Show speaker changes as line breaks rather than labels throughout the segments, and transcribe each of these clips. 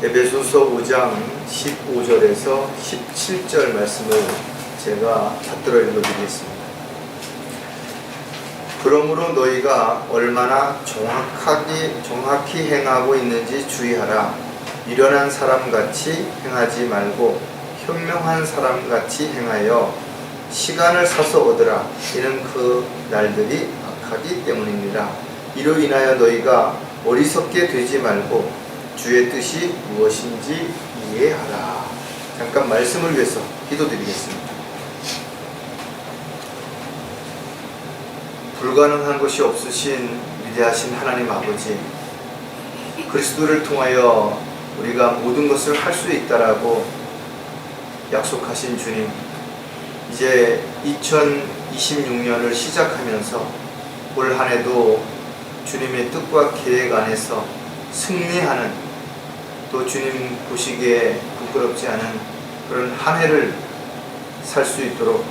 에베소서 5장 15절에서 17절 말씀을 제가 받들어 읽어드리겠습니다. 그러므로 너희가 얼마나 정확히 행하고 있는지 주의하라. 미련한 사람같이 행하지 말고 현명한 사람같이 행하여 시간을 사서 얻으라. 이는 그 날들이 악하기 때문이니라. 이로 인하여 너희가 어리석게 되지 말고 주의 뜻이 무엇인지 이해하라. 잠깐 말씀을 위해서 기도드리겠습니다. 불가능한 것이 없으신 위대하신 하나님 아버지, 그리스도를 통하여 우리가 모든 것을 할 수 있다라고 약속하신 주님, 이제 2026년을 시작하면서 올 한 해도 주님의 뜻과 계획 안에서 승리하는, 또 주님 보시기에 부끄럽지 않은 그런 한 해를 살 수 있도록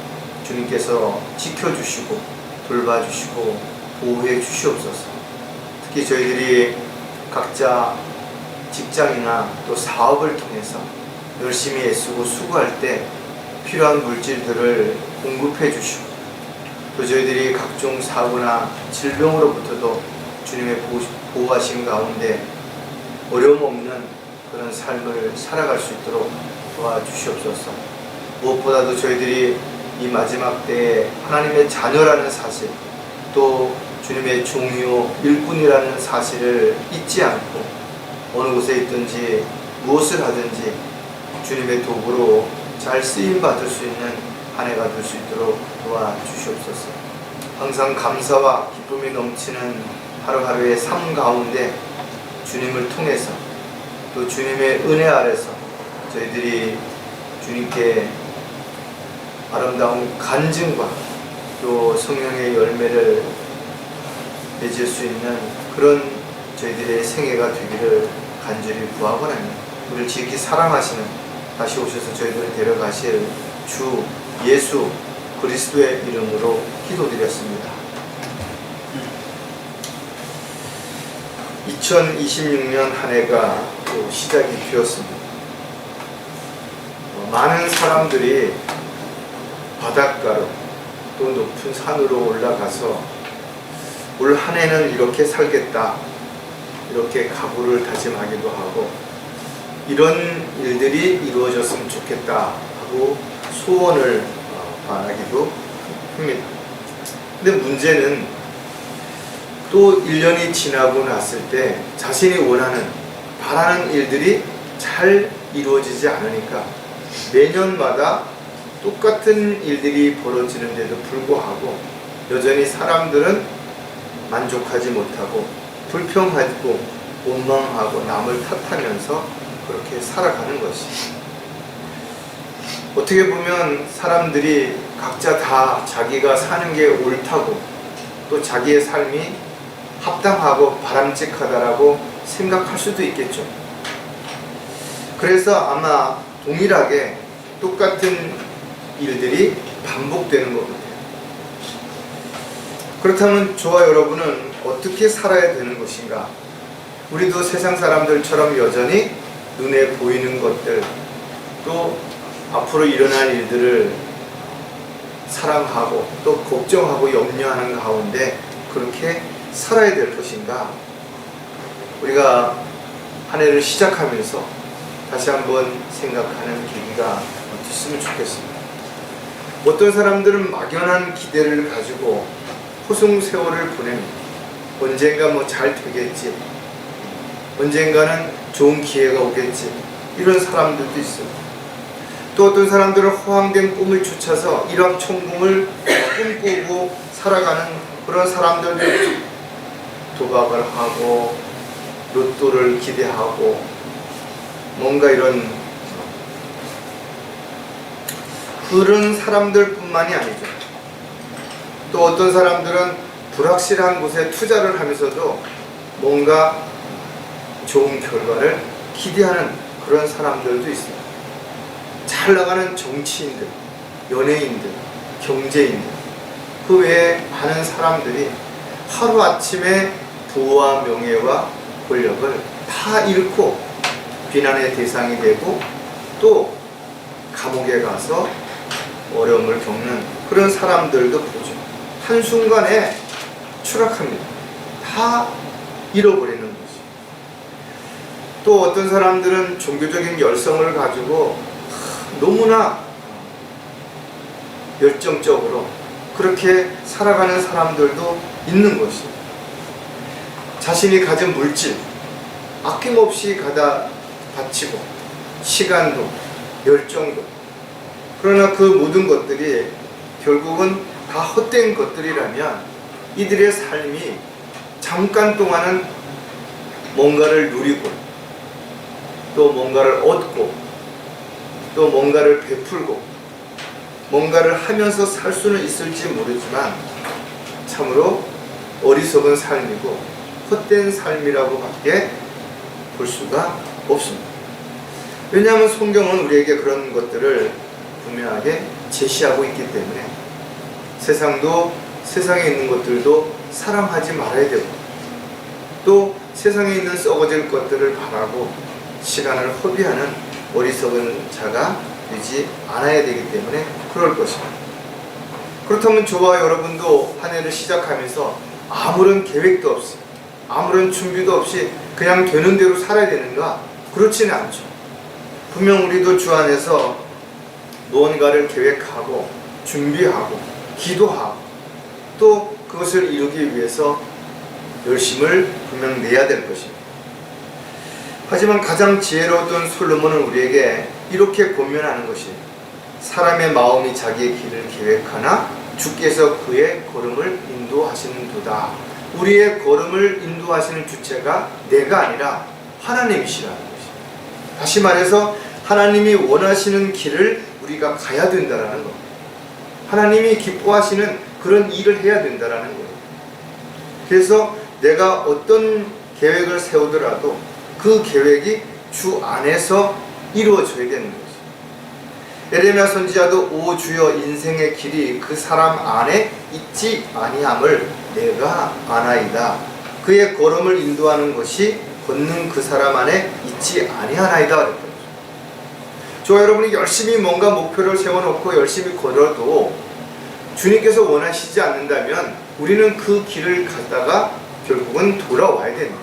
주님께서 지켜주시고 돌봐주시고 보호해 주시옵소서. 특히 저희들이 각자 직장이나 또 사업을 통해서 열심히 애쓰고 수고할 때 필요한 물질들을 공급해 주시고, 또 저희들이 각종 사고나 질병으로부터도 주님의 보호하신 가운데 어려움 없는 그런 삶을 살아갈 수 있도록 도와주시옵소서. 무엇보다도 저희들이 이 마지막 때에 하나님의 자녀라는 사실, 또 주님의 종이요 일꾼이라는 사실을 잊지 않고 어느 곳에 있든지 무엇을 하든지 주님의 도구로 잘 쓰임받을 수 있는 한 해가 될 수 있도록 도와주시옵소서. 항상 감사와 기쁨이 넘치는 하루하루의 삶 가운데 주님을 통해서, 또 주님의 은혜 아래서 저희들이 주님께 아름다운 간증과 또 성령의 열매를 맺을 수 있는 그런 저희들의 생애가 되기를 간절히 구하고나니, 우리를 지극히 사랑하시는, 다시 오셔서 저희들을 데려가실 주 예수 그리스도의 이름으로 기도드렸습니다. 2026년 한 해가 또 시작이 되었습니다. 많은 사람들이 바닷가로 또 높은 산으로 올라가서 올 한 해는 이렇게 살겠다, 이렇게 각오를 다짐하기도 하고, 이런 일들이 이루어졌으면 좋겠다 하고 소원을 바라기도 합니다. 근데 문제는 또 1년이 지나고 났을 때 자신이 원하는, 바라는 일들이 잘 이루어지지 않으니까 매년마다 똑같은 일들이 벌어지는데도 불구하고 여전히 사람들은 만족하지 못하고 불평하고 원망하고 남을 탓하면서 그렇게 살아가는 것이, 어떻게 보면 사람들이 각자 다 자기가 사는 게 옳다고, 또 자기의 삶이 합당하고 바람직하다라고 생각할 수도 있겠죠. 그래서 아마 동일하게 똑같은 일들이 반복되는 것 같아요. 그렇다면 저와 여러분은 어떻게 살아야 되는 것인가? 우리도 세상 사람들처럼 여전히 눈에 보이는 것들, 또 앞으로 일어날 일들을 사랑하고 또 걱정하고 염려하는 가운데 그렇게 살아야 될 것인가? 우리가 한 해를 시작하면서 다시 한번 생각하는 계기가 됐으면 좋겠습니다. 어떤 사람들은 막연한 기대를 가지고 호송세월을 보냅니다. 언젠가 잘 되겠지, 언젠가는 좋은 기회가 오겠지, 이런 사람들도 있습니다. 또 어떤 사람들은 허황된 꿈을 쫓아서 일확천금을 꿈꾸고 살아가는 그런 사람들도 있죠. 도박을 하고 로또를 기대하고 뭔가 이런 그런 사람들뿐만이 아니죠. 또 어떤 사람들은 불확실한 곳에 투자를 하면서도 뭔가 좋은 결과를 기대하는 그런 사람들도 있습니다. 잘 나가는 정치인들, 연예인들, 경제인들, 그 외에 많은 사람들이 하루아침에 부와 명예와 권력을 다 잃고 비난의 대상이 되고 또 감옥에 가서 어려움을 겪는 그런 사람들도 보죠. 한순간에 추락합니다. 다 잃어버리는 거죠. 또 어떤 사람들은 종교적인 열성을 가지고 너무나 열정적으로 그렇게 살아가는 사람들도 있는 것이에요. 자신이 가진 물질 아낌없이 가다 바치고 시간도 열정도, 그러나 그 모든 것들이 결국은 다 헛된 것들이라면 이들의 삶이 잠깐 동안은 뭔가를 누리고 또 뭔가를 얻고 또 뭔가를 베풀고 뭔가를 하면서 살 수는 있을지 모르지만 참으로 어리석은 삶이고 헛된 삶이라고밖에 볼 수가 없습니다. 왜냐하면 성경은 우리에게 그런 것들을 분명하게 제시하고 있기 때문에 세상도 세상에 있는 것들도 사랑하지 말아야 되고 또 세상에 있는 썩어질 것들을 바라고 시간을 허비하는 어리석은 자가 되지 않아야 되기 때문에 그럴 것입니다. 그렇다면 저와 여러분도 한 해를 시작하면서 아무런 계획도 없이 아무런 준비도 없이 그냥 되는 대로 살아야 되는가? 그렇지는 않죠. 분명 우리도 주 안에서 무언가를 계획하고 준비하고 기도하고 또 그것을 이루기 위해서 열심을 분명 내야 될 것입니다. 하지만 가장 지혜로웠던 솔로몬은 우리에게 이렇게 권면하는 것이 사람의 마음이 자기의 길을 계획하나 주께서 그의 걸음을 인도하시는도다. 우리의 걸음을 인도하시는 주체가 내가 아니라 하나님이시라는 것입니다. 다시 말해서 하나님이 원하시는 길을 우리가 가야 된다는 겁니다. 하나님이 기뻐하시는 그런 일을 해야 된다는 거예요. 그래서 내가 어떤 계획을 세우더라도 그 계획이 주 안에서 이루어져야 되는 거죠. 에레미야 선지자도 오 주여 인생의 길이 그 사람 안에 있지 아니함을 내가 아나이다. 그의 걸음을 인도하는 것이 걷는 그 사람 안에 있지 아니하나이다 그랬거든요. 저와 여러분이 열심히 뭔가 목표를 세워놓고 열심히 걸어도 주님께서 원하시지 않는다면 우리는 그 길을 가다가 결국은 돌아와야 되는 거죠.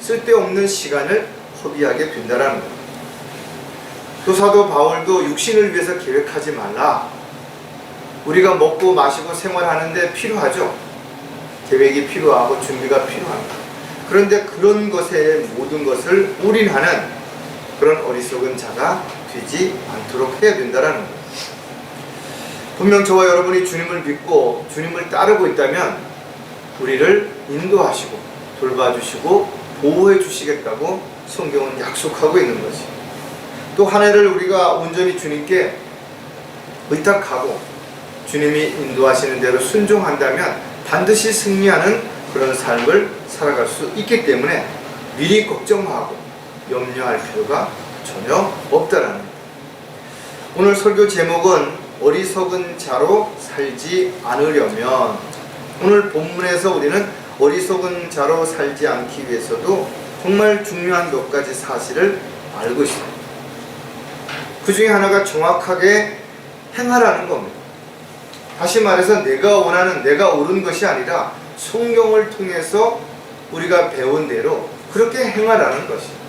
쓸데없는 시간을 허비하게 된다는 거예요. 또 사도 바울도 육신을 위해서 계획하지 말라. 우리가 먹고 마시고 생활하는데 필요하죠. 계획이 필요하고 준비가 필요합니다. 그런데 그런 것에 모든 것을 올인하는 그런 어리석은 자가 되지 않도록 해야 된다는 거예요. 분명 저와 여러분이 주님을 믿고 주님을 따르고 있다면 우리를 인도하시고 돌봐주시고 보호해 주시겠다고 성경은 약속하고 있는 것이. 또 한 해를 우리가 온전히 주님께 의탁하고 주님이 인도하시는 대로 순종한다면 반드시 승리하는 그런 삶을 살아갈 수 있기 때문에 미리 걱정하고 염려할 필요가 전혀 없다라는 겁니다. 오늘 설교 제목은 어리석은 자로 살지 않으려면, 오늘 본문에서 우리는 어리석은 자로 살지 않기 위해서도 정말 중요한 몇 가지 사실을 알고 있습니다. 그 중에 하나가 정확하게 행하라는 겁니다. 다시 말해서 내가 원하는, 내가 옳은 것이 아니라 성경을 통해서 우리가 배운 대로 그렇게 행하라는 것입니다.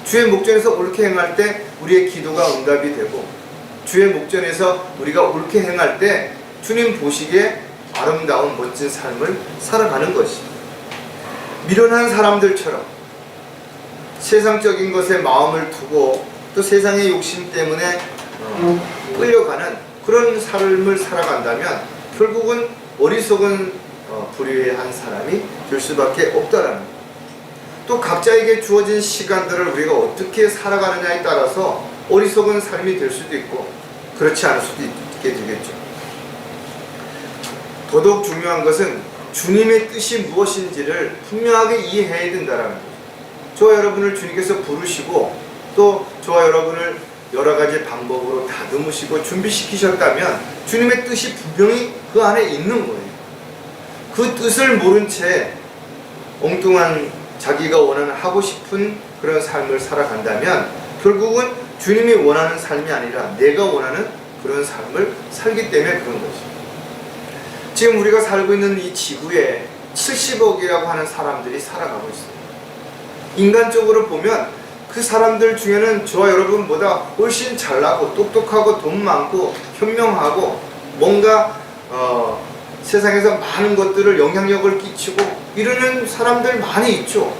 주의 목전에서 옳게 행할 때 우리의 기도가 응답이 되고, 주의 목전에서 우리가 옳게 행할 때 주님 보시기에 아름다운 멋진 삶을 살아가는 것입니다. 미련한 사람들처럼 세상적인 것에 마음을 두고 또 세상의 욕심 때문에 끌려가는 그런 삶을 살아간다면 결국은 어리석은 불의한 사람이 될 수밖에 없다라는 거예요. 또 각자에게 주어진 시간들을 우리가 어떻게 살아가느냐에 따라서 어리석은 삶이 될 수도 있고 그렇지 않을 수도 있게 되겠죠. 더더욱 중요한 것은 주님의 뜻이 무엇인지를 분명하게 이해해야 된다는 거예요. 저와 여러분을 주님께서 부르시고 또 저와 여러분을 여러 가지 방법으로 다듬으시고 준비시키셨다면 주님의 뜻이 분명히 그 안에 있는 거예요. 그 뜻을 모른 채 엉뚱한 자기가 원하는 하고 싶은 그런 삶을 살아간다면 결국은 주님이 원하는 삶이 아니라 내가 원하는 그런 삶을 살기 때문에 그런 것입니다. 지금 우리가 살고 있는 이 지구에 70억이라고 하는 사람들이 살아가고 있습니다. 인간적으로 보면 그 사람들 중에는 저와 여러분보다 훨씬 잘나고 똑똑하고 돈 많고 현명하고 뭔가 세상에서 많은 것들을 영향력을 끼치고 이러는 사람들 많이 있죠.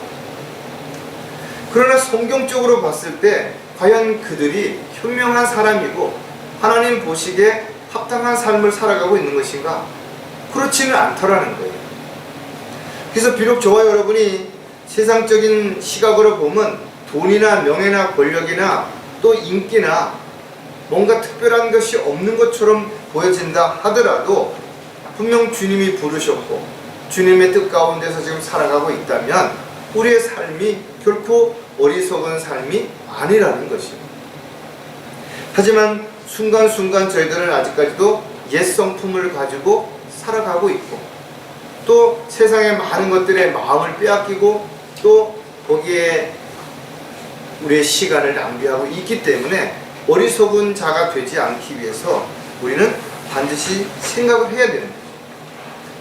그러나 성경적으로 봤을 때 과연 그들이 현명한 사람이고 하나님 보시기에 합당한 삶을 살아가고 있는 것인가? 그렇지는 않더라는 거예요. 그래서 비록 저와 여러분이 세상적인 시각으로 보면 돈이나 명예나 권력이나 또 인기나 뭔가 특별한 것이 없는 것처럼 보여진다 하더라도 분명 주님이 부르셨고 주님의 뜻 가운데서 지금 살아가고 있다면 우리의 삶이 결코 어리석은 삶이 아니라는 것입니다. 하지만 순간순간 저희들은 아직까지도 옛 성품을 가지고 살아가고 있고 또 세상의 많은 것들에 마음을 빼앗기고 또 거기에 우리의 시간을 낭비하고 있기 때문에 어리석은 자가 되지 않기 위해서 우리는 반드시 생각을 해야 되는 거죠.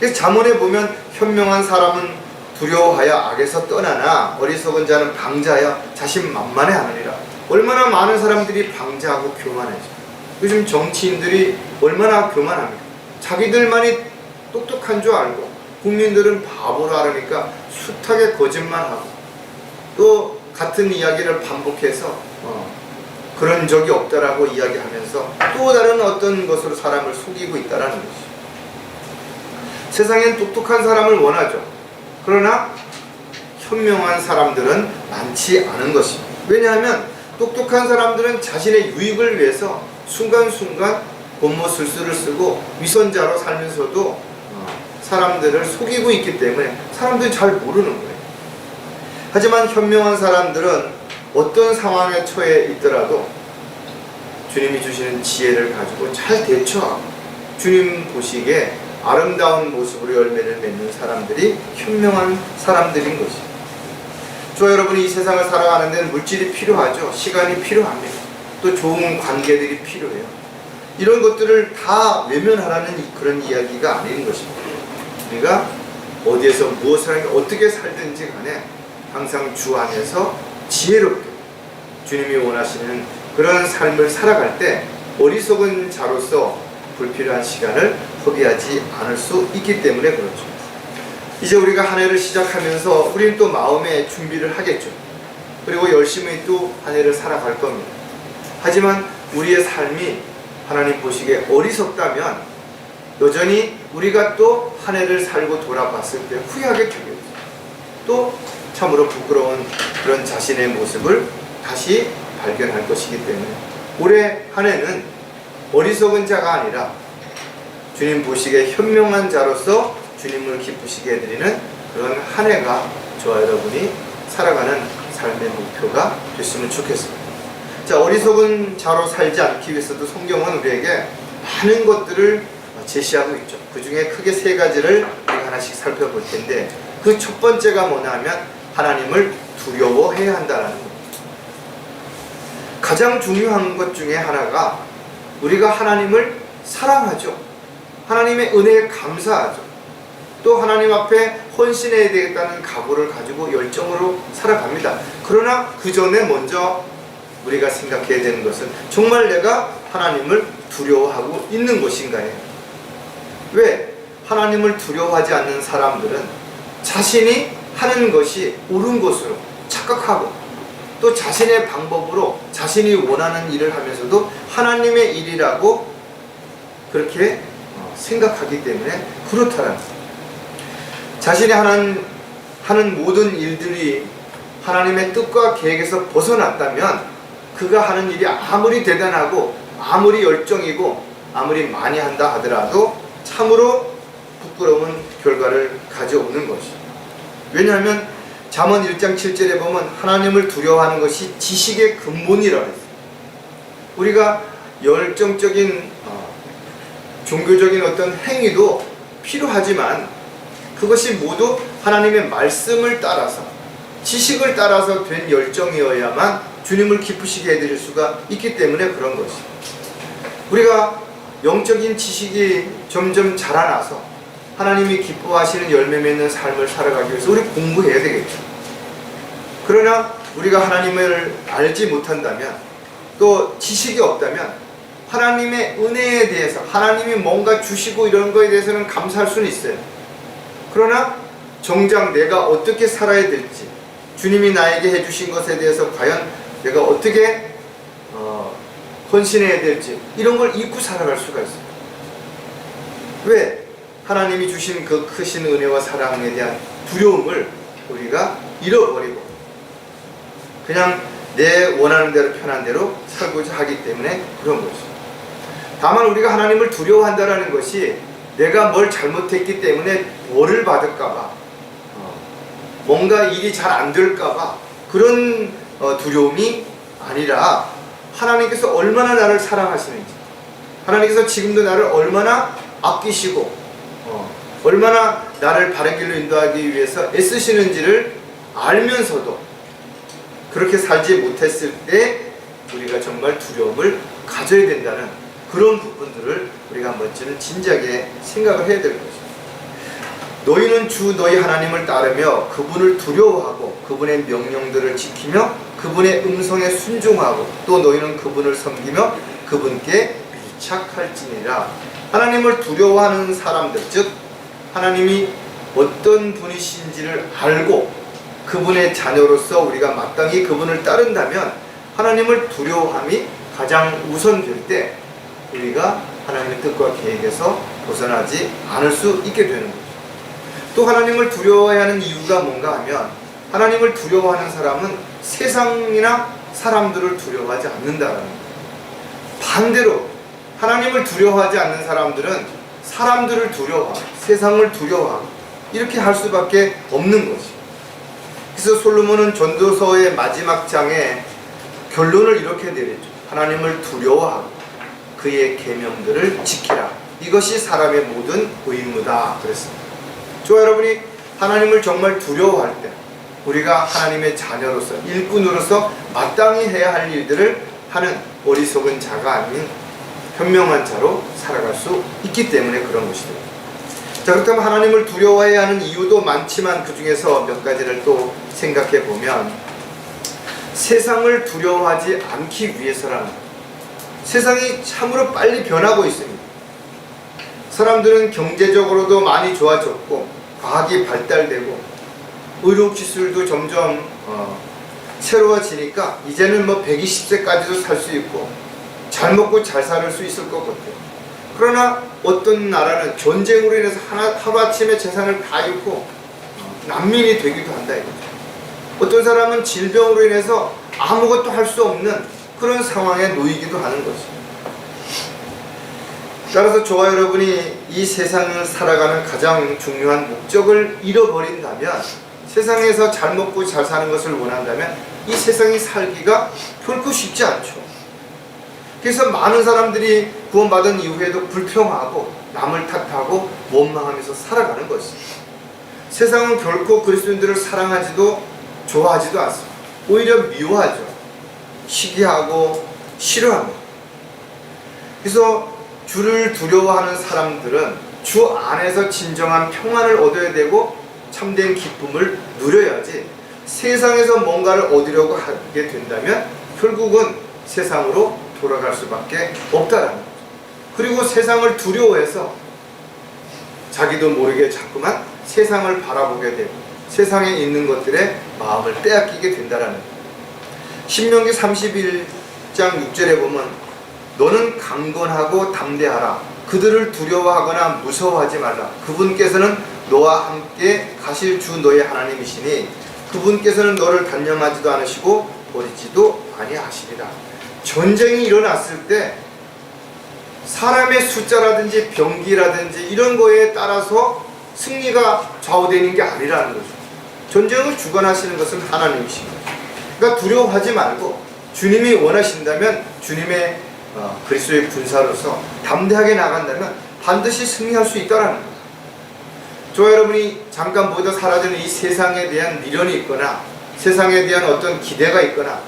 그래서 잠언에 보면 현명한 사람은 두려워하여 악에서 떠나나 어리석은 자는 방자하여 자신만만해 하느니라. 얼마나 많은 사람들이 방자하고 교만하죠. 요즘 정치인들이 얼마나 교만합니까? 자기들만이 똑똑한 줄 알고 국민들은 바보라 그러니까 숱하게 거짓말하고 또 같은 이야기를 반복해서 그런 적이 없다라고 이야기하면서 또 다른 어떤 것으로 사람을 속이고 있다라는 것이죠. 세상엔 똑똑한 사람을 원하죠. 그러나 현명한 사람들은 많지 않은 것입니다. 왜냐하면 똑똑한 사람들은 자신의 유익을 위해서 순간순간 곤모술수를 쓰고 위선자로 살면서도 사람들을 속이고 있기 때문에 사람들이 잘 모르는 거예요. 하지만 현명한 사람들은 어떤 상황에 처해 있더라도 주님이 주시는 지혜를 가지고 잘 대처하고 주님 보시기에 아름다운 모습으로 열매를 맺는 사람들이 현명한 사람들인 것입니다. 저와 여러분이 이 세상을 살아가는 데는 물질이 필요하죠. 시간이 필요합니다. 또 좋은 관계들이 필요해요. 이런 것들을 다 외면하라는 그런 이야기가 아닌 것입니다. 우리가 어디에서 무엇을 하면 어떻게 살든지 간에 항상 주 안에서 지혜롭게 주님이 원하시는 그런 삶을 살아갈 때 어리석은 자로서 불필요한 시간을 허비하지 않을 수 있기 때문에 그렇죠. 이제 우리가 한 해를 시작하면서 우리는 또 마음의 준비를 하겠죠. 그리고 열심히 또 한 해를 살아갈 겁니다. 하지만 우리의 삶이 하나님 보시기에 어리석다면 여전히 우리가 또 한 해를 살고 돌아봤을 때 후회하게 되겠죠. 또 참으로 부끄러운 그런 자신의 모습을 다시 발견할 것이기 때문에 올해 한 해는 어리석은 자가 아니라 주님 보시기에 현명한 자로서 주님을 기쁘시게 해드리는 그런 한 해가 저와 여러분이 살아가는 삶의 목표가 됐으면 좋겠습니다. 자, 어리석은 자로 살지 않기 위해서도 성경은 우리에게 많은 것들을 제시하고 있죠. 그 중에 크게 세 가지를 우리가 하나씩 살펴볼 텐데 그 첫 번째가 뭐냐 하면 하나님을 두려워해야 한다는 겁니다. 가장 중요한 것 중에 하나가 우리가 하나님을 사랑하죠. 하나님의 은혜에 감사하죠. 또 하나님 앞에 헌신해야 되겠다는 각오를 가지고 열정으로 살아갑니다. 그러나 그 전에 먼저 우리가 생각해야 되는 것은 정말 내가 하나님을 두려워하고 있는 것인가요? 왜? 하나님을 두려워하지 않는 사람들은 자신이 하는 것이 옳은 것으로 착각하고 또 자신의 방법으로 자신이 원하는 일을 하면서도 하나님의 일이라고 그렇게 생각하기 때문에 그렇다는 거예요. 자신이 하는 모든 일들이 하나님의 뜻과 계획에서 벗어났다면 그가 하는 일이 아무리 대단하고 아무리 열정이고 아무리 많이 한다 하더라도 참으로 부끄러운 결과를 가져오는 것이죠. 왜냐하면 잠언 1장 7절에 보면 하나님을 두려워하는 것이 지식의 근본이라고 했어요. 우리가 열정적인 종교적인 어떤 행위도 필요하지만 그것이 모두 하나님의 말씀을 따라서 지식을 따라서 된 열정이어야만 주님을 기쁘시게 해드릴 수가 있기 때문에 그런 것이. 우리가 영적인 지식이 점점 자라나서 하나님이 기뻐하시는 열매 맺는 삶을 살아가기 위해서 우리 공부해야 되겠죠. 그러나 우리가 하나님을 알지 못한다면, 또 지식이 없다면 하나님의 은혜에 대해서, 하나님이 뭔가 주시고 이런 거에 대해서는 감사할 수는 있어요. 그러나 정작 내가 어떻게 살아야 될지, 주님이 나에게 해주신 것에 대해서 과연 내가 어떻게 헌신해야 될지, 이런 걸 잊고 살아갈 수가 있어요. 왜? 하나님이 주신 그 크신 은혜와 사랑에 대한 두려움을 우리가 잃어버리고 그냥 내 원하는 대로 편한 대로 살고자 하기 때문에 그런 것이죠. 다만 우리가 하나님을 두려워한다는 것이 내가 뭘 잘못했기 때문에 벌을 받을까봐, 뭔가 일이 잘 안 될까봐 그런 두려움이 아니라, 하나님께서 얼마나 나를 사랑하시는지, 하나님께서 지금도 나를 얼마나 아끼시고 얼마나 나를 바른 길로 인도하기 위해서 애쓰시는지를 알면서도 그렇게 살지 못했을 때 우리가 정말 두려움을 가져야 된다는 그런 부분들을 우리가 한 번쯤은 진지하게 생각을 해야 될 것입니다. 너희는 주 너희 하나님을 따르며 그분을 두려워하고 그분의 명령들을 지키며 그분의 음성에 순종하고 또 너희는 그분을 섬기며 그분께 밀착할지니라. 하나님을 두려워하는 사람들, 즉 하나님이 어떤 분이신지를 알고 그분의 자녀로서 우리가 마땅히 그분을 따른다면 하나님을 두려워함이 가장 우선될 때 우리가 하나님의 뜻과 계획에서 벗어나지 않을 수 있게 되는 거죠. 또 하나님을 두려워해야 하는 이유가 뭔가 하면, 하나님을 두려워하는 사람은 세상이나 사람들을 두려워하지 않는다라는 거예요. 반대로 하나님을 두려워하지 않는 사람들은 사람들을 두려워하고 세상을 두려워하고 이렇게 할 수밖에 없는 것이죠. 그래서 솔로몬은 전도서의 마지막 장에 결론을 이렇게 내렸죠. 하나님을 두려워하고 그의 계명들을 지키라. 이것이 사람의 모든 의무다 그랬습니다. 저와 여러분이 하나님을 정말 두려워할 때 우리가 하나님의 자녀로서, 일꾼으로서 마땅히 해야 할 일들을 하는 어리석은 자가 아닌 현명한 자로 살아갈 수 있기 때문에 그런 것이죠. 자, 그렇다면 하나님을 두려워해야 하는 이유도 많지만 그 중에서 몇 가지를 또 생각해 보면, 세상을 두려워하지 않기 위해서라는 거예요. 세상이 참으로 빨리 변하고 있습니다. 사람들은 경제적으로도 많이 좋아졌고 과학이 발달되고 의료기술도 점점 새로워지니까 이제는 뭐 120세까지도 살 수 있고 잘 먹고 잘 살 수 있을 것 같아요. 그러나 어떤 나라는 전쟁으로 인해서 하루아침에 재산을 다 잃고 난민이 되기도 한다 이거죠. 어떤 사람은 질병으로 인해서 아무것도 할 수 없는 그런 상황에 놓이기도 하는 것입니다. 따라서 저와 여러분이 이 세상을 살아가는 가장 중요한 목적을 잃어버린다면, 세상에서 잘 먹고 잘 사는 것을 원한다면 이 세상이 살기가 결코 쉽지 않죠. 그래서 많은 사람들이 구원받은 이후에도 불평하고 남을 탓하고 원망하면서 살아가는 것입니다. 세상은 결코 그리스도인들을 사랑하지도 좋아하지도 않습니다. 오히려 미워하죠. 시기하고 싫어합니다. 그래서 주를 두려워하는 사람들은 주 안에서 진정한 평안을 얻어야 되고 참된 기쁨을 누려야지, 세상에서 뭔가를 얻으려고 하게 된다면 결국은 세상으로 돌아갈 수밖에 없다라는 거죠. 그리고 세상을 두려워해서 자기도 모르게 자꾸만 세상을 바라보게 되고 세상에 있는 것들에 마음을 빼앗기게 된다라는 거예요. 신명기 31장 6절에 보면 너는 강건하고 담대하라. 그들을 두려워하거나 무서워하지 말라. 그분께서는 너와 함께 가실 주 너의 하나님이시니 그분께서는 너를 단념하지도 않으시고 버리지도 아니하시리라. 전쟁이 일어났을 때 사람의 숫자라든지 병기라든지 이런 거에 따라서 승리가 좌우되는 게 아니라는 거죠. 전쟁을 주관하시는 것은 하나님이십니다. 그러니까 두려워하지 말고 주님이 원하신다면 주님의 그리스도의 군사로서 담대하게 나간다면 반드시 승리할 수 있다라는 거예요. 저와 여러분이 잠깐 보다 사라지는 이 세상에 대한 미련이 있거나 세상에 대한 어떤 기대가 있거나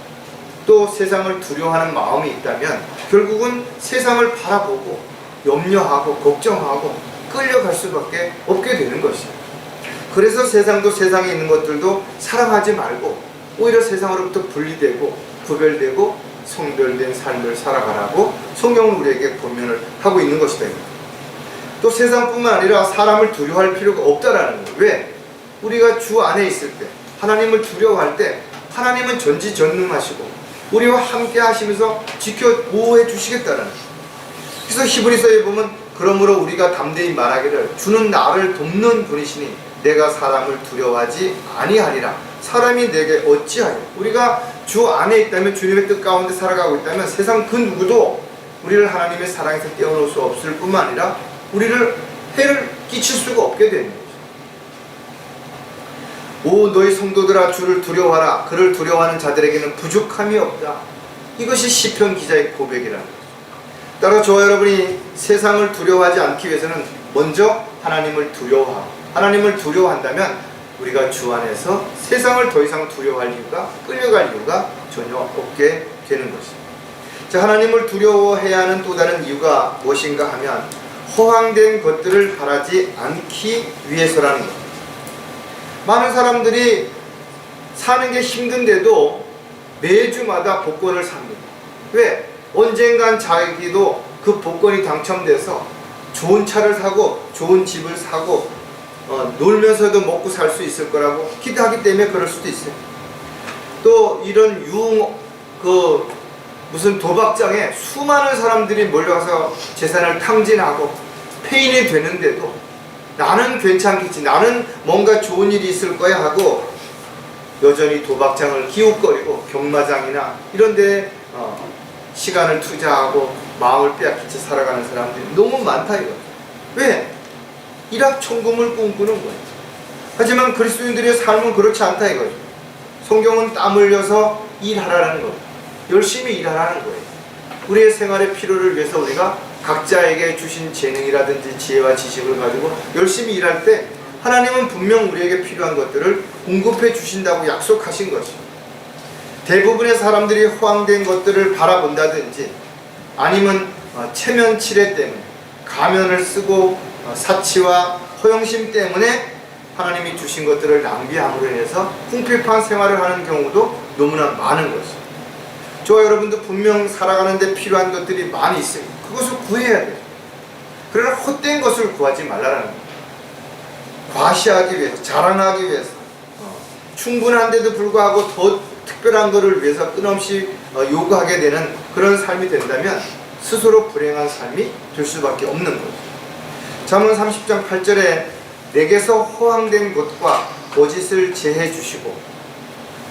또 세상을 두려워하는 마음이 있다면 결국은 세상을 바라보고 염려하고 걱정하고 끌려갈 수밖에 없게 되는 것이에요. 그래서 세상도 세상에 있는 것들도 사랑하지 말고 오히려 세상으로부터 분리되고 구별되고 성별된 삶을 살아가라고 성경은 우리에게 권면을 하고 있는 것이다. 또 세상뿐만 아니라 사람을 두려워할 필요가 없다라는 거예요. 왜? 우리가 주 안에 있을 때 하나님을 두려워할 때 하나님은 전지전능하시고 우리와 함께 하시면서 지켜 보호해 주시겠다는 거예요. 그래서 히브리서에 보면 그러므로 우리가 담대히 말하기를 주는 나를 돕는 분이시니 내가 사람을 두려워하지 아니하리라. 사람이 내게 어찌하여, 우리가 주 안에 있다면 주님의 뜻 가운데 살아가고 있다면 세상 그 누구도 우리를 하나님의 사랑에서 떼어놓을 수 없을 뿐만 아니라 우리를 해를 끼칠 수가 없게 되는 거죠. 오 너희 성도들아 주를 두려워하라. 그를 두려워하는 자들에게는 부족함이 없다. 이것이 시편 기자의 고백이라는 거죠. 따라 저와 여러분이 세상을 두려워하지 않기 위해서는 먼저 하나님을 두려워하고, 하나님을 두려워한다면 우리가 주 안에서 세상을 더 이상 두려워할 이유가, 끌려갈 이유가 전혀 없게 되는 것입니다. 자, 하나님을 두려워해야 하는 또 다른 이유가 무엇인가 하면 허황된 것들을 바라지 않기 위해서라는 것. 많은 사람들이 사는 게 힘든데도 매주마다 복권을 삽니다. 왜? 언젠간 자기도 그 복권이 당첨돼서 좋은 차를 사고 좋은 집을 사고 놀면서도 먹고 살 수 있을 거라고 기대하기 때문에 그럴 수도 있어요. 또 이런 무슨 도박장에 수많은 사람들이 몰려가서 재산을 탕진하고 폐인이 되는데도 나는 괜찮겠지, 나는 뭔가 좋은 일이 있을 거야 하고 여전히 도박장을 기웃거리고 경마장이나 이런 데 시간을 투자하고 마음을 빼앗기쳐 살아가는 사람들이 너무 많다 이거죠. 왜? 일확천금을 꿈꾸는 거예요. 하지만 그리스도인들의 삶은 그렇지 않다 이거죠. 성경은 땀 흘려서 일하라는 거예요. 열심히 일하라는 거예요. 우리의 생활의 필요를 위해서 우리가 각자에게 주신 재능이라든지 지혜와 지식을 가지고 열심히 일할 때 하나님은 분명 우리에게 필요한 것들을 공급해 주신다고 약속하신 것이죠. 대부분의 사람들이 허황된 것들을 바라본다든지 아니면 체면 칠해 때문에 가면을 쓰고 사치와 허영심 때문에 하나님이 주신 것들을 낭비함으로 인해서 궁핍한 생활을 하는 경우도 너무나 많은 것이죠. 저와 여러분도 분명 살아가는데 필요한 것들이 많이 있어요. 그것을 구해야 돼요. 그러나 헛된 것을 구하지 말라는 거예요. 과시하기 위해서, 자랑하기 위해서, 충분한데도 불구하고 더 특별한 것을 위해서 끊임없이 요구하게 되는 그런 삶이 된다면 스스로 불행한 삶이 될 수밖에 없는 거죠. 잠언 30장 8절에 내게서 허황된 것과 거짓을 제해 주시고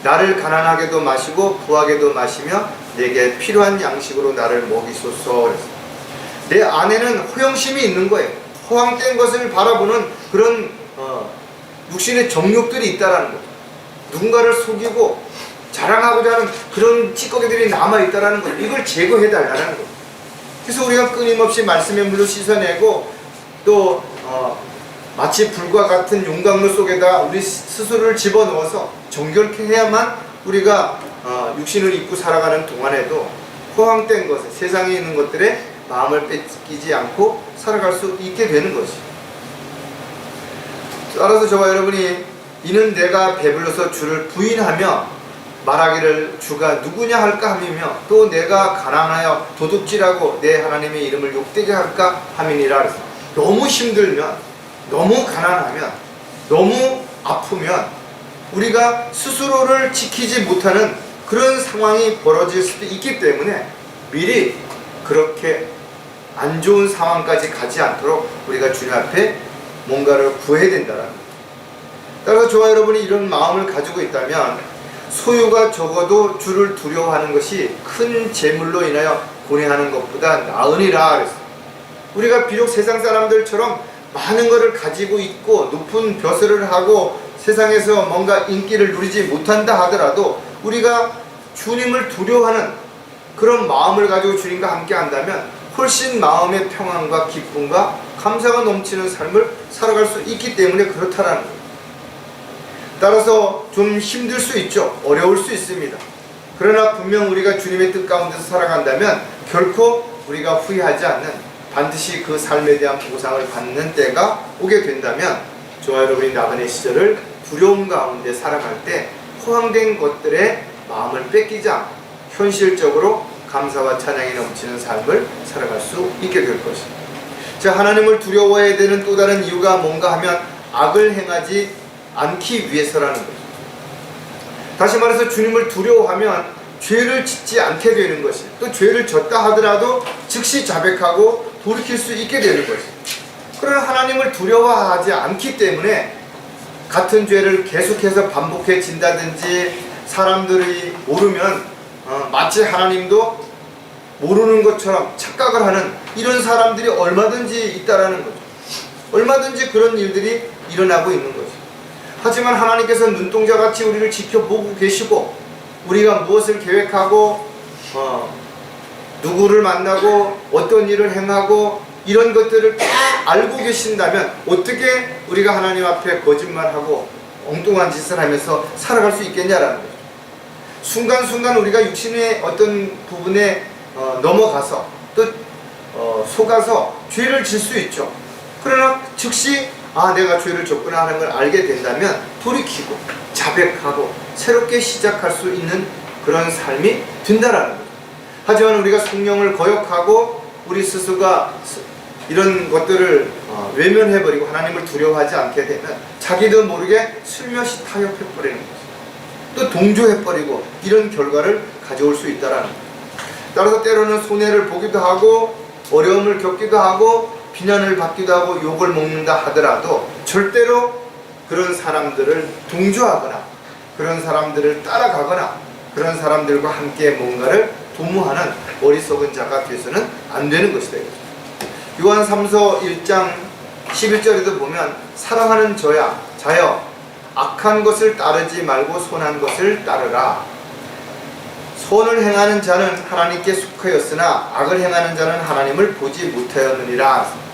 나를 가난하게도 마시고 부하게도 마시며 내게 필요한 양식으로 나를 먹이소서 그랬어요. 내 안에는 허영심이 있는 거예요. 허황된 것을 바라보는 그런 육신의 정욕들이 있다라는 거죠. 누군가를 속이고 자랑하고자 하는 그런 찌꺼기들이 남아있다라는 거예요. 이걸 제거해달라는 거예요. 그래서 우리가 끊임없이 말씀의 물로 씻어내고 또 마치 불과 같은 용광로 속에다 우리 스스로를 집어넣어서 정결케 해야만 우리가 육신을 입고 살아가는 동안에도 허황된 것에 세상에 있는 것들에 마음을 뺏기지 않고 살아갈 수 있게 되는 것이죠. 따라서 저와 여러분이 이는 내가 배불러서 주를 부인하며 말하기를 주가 누구냐 할까 함이며 또 내가 가난하여 도둑질하고 내 하나님의 이름을 욕되게 할까 함이니라. 그래서 너무 힘들면, 너무 가난하면, 너무 아프면 우리가 스스로를 지키지 못하는 그런 상황이 벌어질 수도 있기 때문에 미리 그렇게 안 좋은 상황까지 가지 않도록 우리가 주님 앞에 뭔가를 구해야 된다는 거예요. 따라서 저와 여러분이 이런 마음을 가지고 있다면 소유가 적어도 주를 두려워하는 것이 큰 재물로 인하여 고뇌하는 것보다 나으니라 그랬어요. 우리가 비록 세상 사람들처럼 많은 것을 가지고 있고 높은 벼슬을 하고 세상에서 뭔가 인기를 누리지 못한다 하더라도 우리가 주님을 두려워하는 그런 마음을 가지고 주님과 함께 한다면 훨씬 마음의 평안과 기쁨과 감사가 넘치는 삶을 살아갈 수 있기 때문에 그렇다라는 거예요. 따라서 좀 힘들 수 있죠. 어려울 수 있습니다. 그러나 분명 우리가 주님의 뜻 가운데서 살아간다면 결코 우리가 후회하지 않는, 반드시 그 삶에 대한 보상을 받는 때가 오게 된다면, 저와 여러분이 나그네 시절을 두려움 가운데 살아갈 때 포함된 것들의 마음을 뺏기지 않고 현실적으로 감사와 찬양이 넘치는 삶을 살아갈 수 있게 될 것입니다. 자, 하나님을 두려워해야 되는 또 다른 이유가 뭔가 하면 악을 행하지 않기 위해서라는 거죠. 다시 말해서 주님을 두려워하면 죄를 짓지 않게 되는 것이, 또 죄를 졌다 하더라도 즉시 자백하고 돌이킬 수 있게 되는 것이. 그러나 하나님을 두려워하지 않기 때문에 같은 죄를 계속해서 반복해진다든지, 사람들이 모르면 마치 하나님도 모르는 것처럼 착각을 하는 이런 사람들이 얼마든지 있다라는 거죠. 얼마든지 그런 일들이 일어나고 있는 거죠. 하지만 하나님께서 눈동자같이 우리를 지켜보고 계시고, 우리가 무엇을 계획하고 누구를 만나고 어떤 일을 행하고 이런 것들을 다 알고 계신다면 어떻게 우리가 하나님 앞에 거짓말하고 엉뚱한 짓을 하면서 살아갈 수 있겠냐라는 거죠. 순간순간 우리가 육신의 어떤 부분에 넘어가서 또 속아서 죄를 질 수 있죠. 그러나 즉시 내가 죄를 졌구나 하는 걸 알게 된다면 돌이키고 자백하고 새롭게 시작할 수 있는 그런 삶이 된다라는 거죠. 하지만 우리가 성령을 거역하고 우리 스스로가 이런 것들을 외면해버리고 하나님을 두려워하지 않게 되면 자기도 모르게 슬며시 타협해버리는 거죠. 또 동조해버리고 이런 결과를 가져올 수 있다라는 거죠. 따라서 때로는 손해를 보기도 하고 어려움을 겪기도 하고 비난을 받기도 하고 욕을 먹는다 하더라도 절대로 그런 사람들을 동조하거나 그런 사람들을 따라가거나 그런 사람들과 함께 뭔가를 도모하는 어리석은 자가 되어서는 안 되는 것이다. 요한 3서 1장 11절에도 보면 사랑하는 자여 악한 것을 따르지 말고 선한 것을 따르라. 선을 행하는 자는 하나님께 속하였으나 악을 행하는 자는 하나님을 보지 못하였느니라.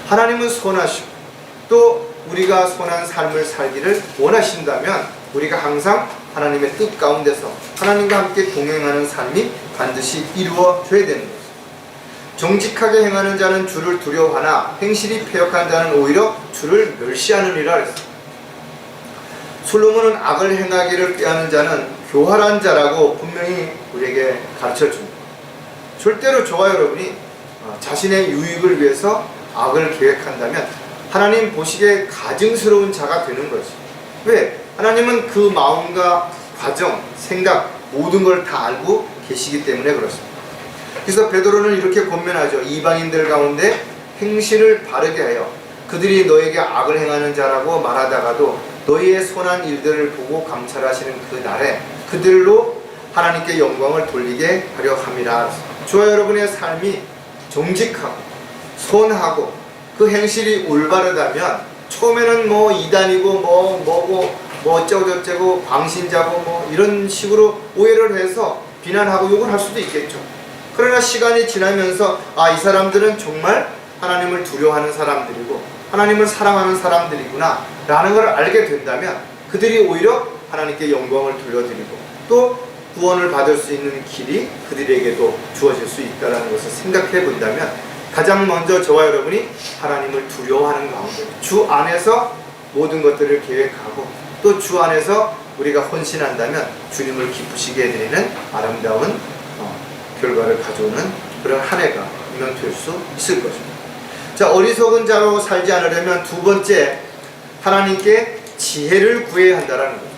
하나님은 선하시고 또 우리가 선한 삶을 살기를 원하신다면 우리가 항상 하나님의 뜻 가운데서 하나님과 함께 동행하는 삶이 반드시 이루어져야 되는 것입니다. 정직하게 행하는 자는 주를 두려워하나 행실이 패역한 자는 오히려 주를 멸시하느니라 했습니다. 솔로몬은 악을 행하기를 꾀하는 자는 교활한 자라고 분명히 우리에게 가르쳐줍니다. 절대로 저와 여러분이 자신의 유익을 위해서 악을 계획한다면 하나님 보시기에 가증스러운 자가 되는 거지. 왜? 하나님은 그 마음과 과정, 생각 모든 걸 다 알고 계시기 때문에 그렇습니다. 그래서 베드로는 이렇게 권면하죠. 이방인들 가운데 행실을 바르게 하여 그들이 너에게 악을 행하는 자라고 말하다가도 너희의 선한 일들을 보고 감찰하시는 그 날에 그들로 하나님께 영광을 돌리게 하려 함이라. 저와 여러분의 삶이 정직하고 선하고 그 행실이 올바르다면 처음에는 뭐 이단이고 뭐고 어쩌고 저쩌고 광신자고 뭐 이런 식으로 오해를 해서 비난하고 욕을 할 수도 있겠죠. 그러나 시간이 지나면서 이 사람들은 정말 하나님을 두려워하는 사람들이고 하나님을 사랑하는 사람들이구나 라는 걸 알게 된다면 그들이 오히려 하나님께 영광을 돌려드리고 또 구원을 받을 수 있는 길이 그들에게도 주어질 수 있다는 것을 생각해 본다면 가장 먼저 저와 여러분이 하나님을 두려워하는 가운데 주 안에서 모든 것들을 계획하고 또 주 안에서 우리가 헌신한다면 주님을 기쁘시게 해드리는 아름다운 결과를 가져오는 그런 한 해가 임명될 수 있을 것입니다. 자, 어리석은 자로 살지 않으려면 두 번째, 하나님께 지혜를 구해야 한다는 거예요.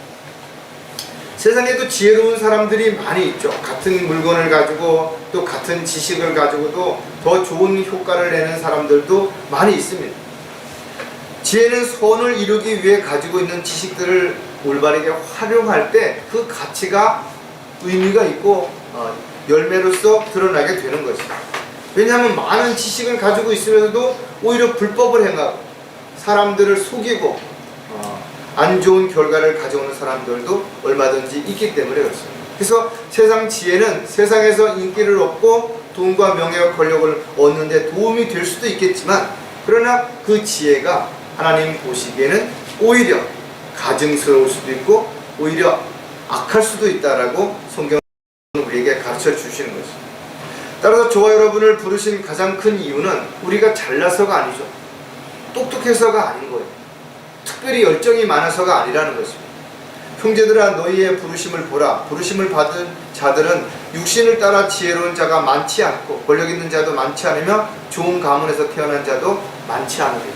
세상에도 지혜로운 사람들이 많이 있죠. 같은 물건을 가지고 또 같은 지식을 가지고도 더 좋은 효과를 내는 사람들도 많이 있습니다. 지혜는 선을 이루기 위해 가지고 있는 지식들을 올바르게 활용할 때 그 가치가 의미가 있고 열매로서 드러나게 되는 것입니다. 왜냐하면 많은 지식을 가지고 있으면서도 오히려 불법을 행하고 사람들을 속이고 안 좋은 결과를 가져오는 사람들도 얼마든지 있기 때문에 그렇습니다. 그래서 세상 지혜는 세상에서 인기를 얻고 돈과 명예와 권력을 얻는 데 도움이 될 수도 있겠지만 그러나 그 지혜가 하나님 보시기에는 오히려 가증스러울 수도 있고 오히려 악할 수도 있다라고 성경은 우리에게 가르쳐 주시는 것입니다. 따라서 저와 여러분을 부르신 가장 큰 이유는 우리가 잘나서가 아니죠. 똑똑해서가 아닌 거예요. 특별히 열정이 많아서가 아니라는 것입니다. 형제들아 너희의 부르심을 보라. 부르심을 받은 자들은 육신을 따라 지혜로운 자가 많지 않고 권력 있는 자도 많지 않으며 좋은 가문에서 태어난 자도 많지 않으리라.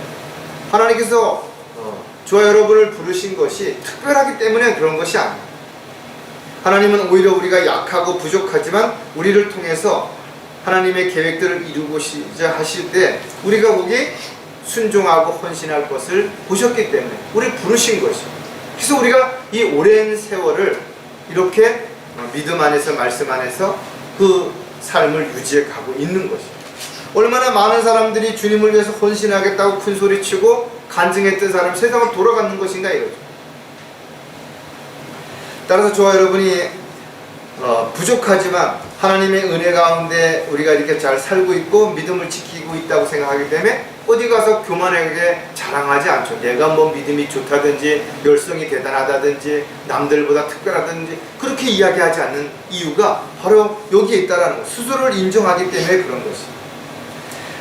하나님께서 저와 여러분을 부르신 것이 특별하기 때문에 그런 것이 아니에요. 하나님은 오히려 우리가 약하고 부족하지만 우리를 통해서 하나님의 계획들을 이루고자 하실 때 우리가 거기 순종하고 헌신할 것을 보셨기 때문에 우리를 부르신 것이죠. 그래서 우리가 이 오랜 세월을 이렇게 믿음 안에서 말씀 안에서 그 삶을 유지해 가고 있는 것이죠. 얼마나 많은 사람들이 주님을 위해서 헌신하겠다고 큰 소리치고 간증했던 사람 세상을 돌아가는 것인가 이거죠. 따라서 저와 여러분이 부족하지만 하나님의 은혜 가운데 우리가 이렇게 잘 살고 있고 믿음을 지키고 있다고 생각하기 때문에 어디 가서 교만하게 자랑하지 않죠. 내가 뭐 믿음이 좋다든지 열성이 대단하다든지 남들보다 특별하다든지 그렇게 이야기하지 않는 이유가 바로 여기에 있다라는 것. 스스로를 인정하기 때문에 그런 것입니다.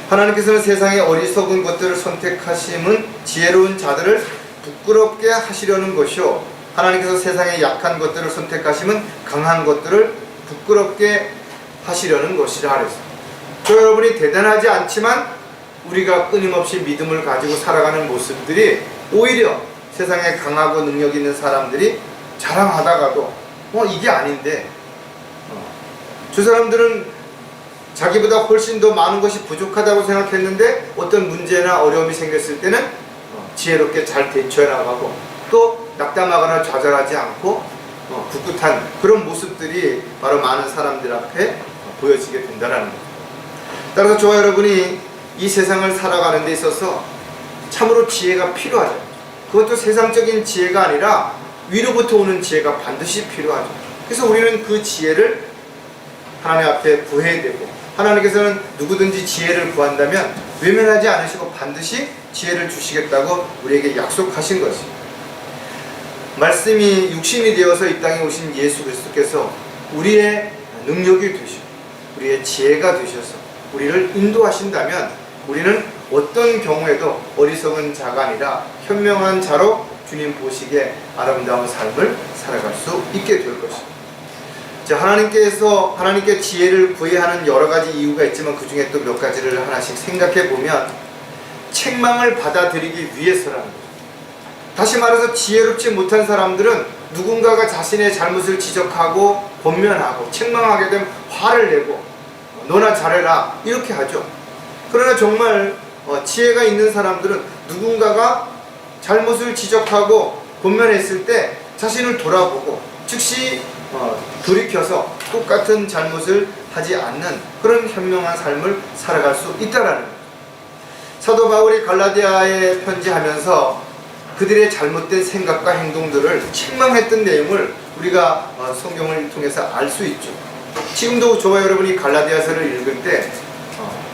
하나님께서는 세상의 어리석은 것들을 선택하심은 지혜로운 자들을 부끄럽게 하시려는 것이요 하나님께서 세상의 약한 것들을 선택하심은 강한 것들을 부끄럽게 하시려는 것이라 그랬습니다. 저 여러분이 대단하지 않지만 우리가 끊임없이 믿음을 가지고 살아가는 모습들이 오히려 세상에 강하고 능력 있는 사람들이 자랑하다가도 이게 아닌데 저 사람들은 자기보다 훨씬 더 많은 것이 부족하다고 생각했는데 어떤 문제나 어려움이 생겼을 때는 지혜롭게 잘 대처해 나가고 또 낙담하거나 좌절하지 않고 굳굳한 그런 모습들이 바로 많은 사람들 앞에 보여지게 된다는 겁니다. 따라서 저와 여러분이 이 세상을 살아가는 데 있어서 참으로 지혜가 필요하죠. 그것도 세상적인 지혜가 아니라 위로부터 오는 지혜가 반드시 필요하죠. 그래서 우리는 그 지혜를 하나님 앞에 구해야 되고 하나님께서는 누구든지 지혜를 구한다면 외면하지 않으시고 반드시 지혜를 주시겠다고 우리에게 약속하신 것입니다. 말씀이 육신이 되어서 이 땅에 오신 예수 그리스도께서 우리의 능력이 되시고 우리의 지혜가 되셔서 우리를 인도하신다면 우리는 어떤 경우에도 어리석은 자가 아니라 현명한 자로 주님 보시기에 아름다운 삶을 살아갈 수 있게 될 것입니다. 자, 하나님께 지혜를 구해야 하는 여러 가지 이유가 있지만 그 중에 또 몇 가지를 하나씩 생각해 보면 책망을 받아들이기 위해서라는 거죠. 다시 말해서 지혜롭지 못한 사람들은 누군가가 자신의 잘못을 지적하고 권면하고 책망하게 되면 화를 내고 너나 잘해라 이렇게 하죠. 그러나 정말 지혜가 있는 사람들은 누군가가 잘못을 지적하고 권면했을 때 자신을 돌아보고 즉시 돌이켜서 똑같은 잘못을 하지 않는 그런 현명한 삶을 살아갈 수 있다라는 거예요. 사도 바울이 갈라디아에 편지하면서 그들의 잘못된 생각과 행동들을 책망했던 내용을 우리가 성경을 통해서 알 수 있죠. 지금도 저와 여러분이 갈라디아서를 읽을 때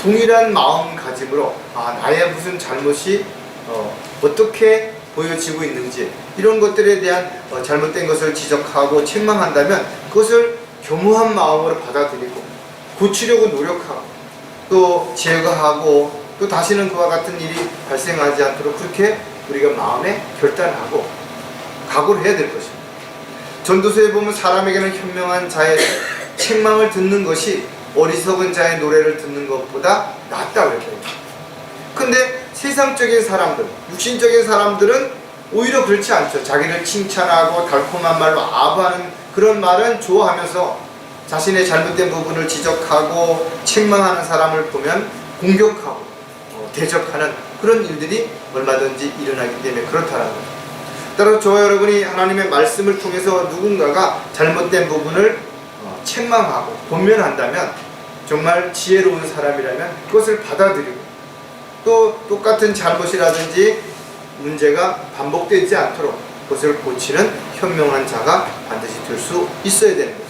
동일한 마음가짐으로 나의 무슨 잘못이 어떻게 보여지고 있는지 이런 것들에 대한 잘못된 것을 지적하고 책망한다면 그것을 겸허한 마음으로 받아들이고 고치려고 노력하고 또 제거하고 또 다시는 그와 같은 일이 발생하지 않도록 그렇게 우리가 마음에 결단하고 각오를 해야 될 것입니다. 전도서에 보면 사람에게는 현명한 자의 책망을 듣는 것이 어리석은 자의 노래를 듣는 것보다 낫다고 그랬거든요. 근데 세상적인 사람들, 육신적인 사람들은 오히려 그렇지 않죠. 자기를 칭찬하고 달콤한 말로 아부하는 그런 말은 좋아하면서 자신의 잘못된 부분을 지적하고 책망하는 사람을 보면 공격하고 대적하는 그런 일들이 얼마든지 일어나기 때문에 그렇다는 거죠. 따라서 저와 여러분이 하나님의 말씀을 통해서 누군가가 잘못된 부분을 책망하고 권면한다면 정말 지혜로운 사람이라면 그것을 받아들이고 또 똑같은 잘못이라든지 문제가 반복되지 않도록 그것을 고치는 현명한 자가 반드시 될 수 있어야 되는 거죠.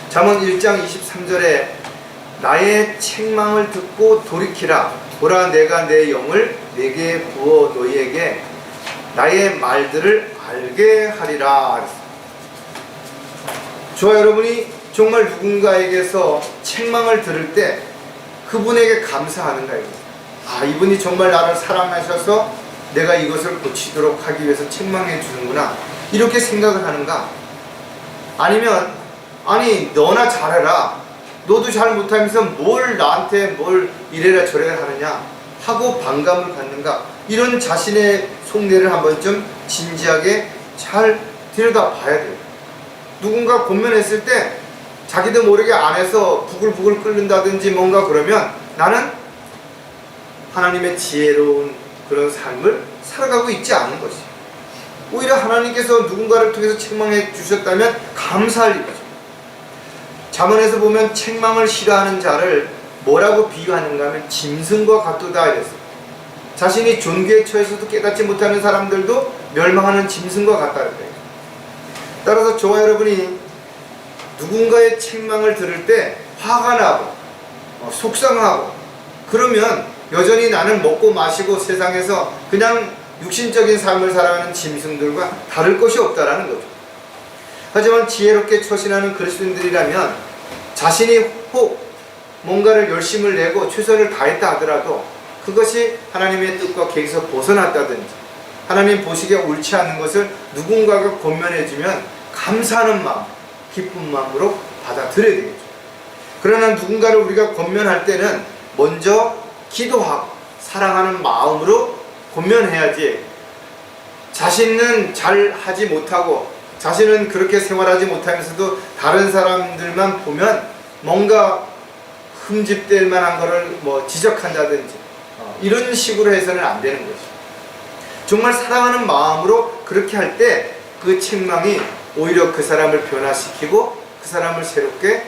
잠언 1장 23절에 나의 책망을 듣고 돌이키라. 보라 내가 내 영을 내게 부어 너희에게 나의 말들을 알게 하리라. 저와 여러분이 정말 누군가에게서 책망을 들을 때 그분에게 감사하는가 이거죠. 아, 이분이 정말 나를 사랑하셔서 내가 이것을 고치도록 하기 위해서 책망해 주는구나, 이렇게 생각을 하는가? 아니면 아니 너나 잘해라, 너도 잘 못하면서 뭘 나한테 뭘 이래라 저래라 하느냐 하고 반감을 갖는가? 이런 자신의 속내를 한번 좀 진지하게 잘 들여다 봐야 돼요. 누군가 권면했을 때 자기도 모르게 안에서 부글부글 끓는다든지 뭔가 그러면 나는 하나님의 지혜로운 그런 삶을 살아가고 있지 않은 것이, 오히려 하나님께서 누군가를 통해서 책망해 주셨다면 감사할 일이죠. 잠언에서 보면 책망을 싫어하는 자를 뭐라고 비유하는가 하면 짐승과 같도다 이랬어요. 자신이 존귀에 처해서도 깨닫지 못하는 사람들도 멸망하는 짐승과 같다 이랬어요. 따라서 저와 여러분이 누군가의 책망을 들을 때 화가 나고 속상하고 그러면 여전히 나는 먹고 마시고 세상에서 그냥 육신적인 삶을 살아가는 짐승들과 다를 것이 없다라는 거죠. 하지만 지혜롭게 처신하는 그리스도인들이라면 자신이 혹 뭔가를 열심을 내고 최선을 다했다 하더라도 그것이 하나님의 뜻과 계획에서 벗어났다든지 하나님 보시기에 옳지 않은 것을 누군가가 권면해주면 감사하는 마음, 기쁜 마음으로 받아들여야 되겠죠. 그러나 누군가를 우리가 권면할 때는 먼저 기도하고 사랑하는 마음으로 권면해야지, 자신은 잘 하지 못하고 자신은 그렇게 생활하지 못하면서도 다른 사람들만 보면 뭔가 흠집될 만한 거를 뭐 지적한다든지 이런 식으로 해서는 안 되는 거죠. 정말 사랑하는 마음으로 그렇게 할 때 그 책망이 오히려 그 사람을 변화시키고 그 사람을 새롭게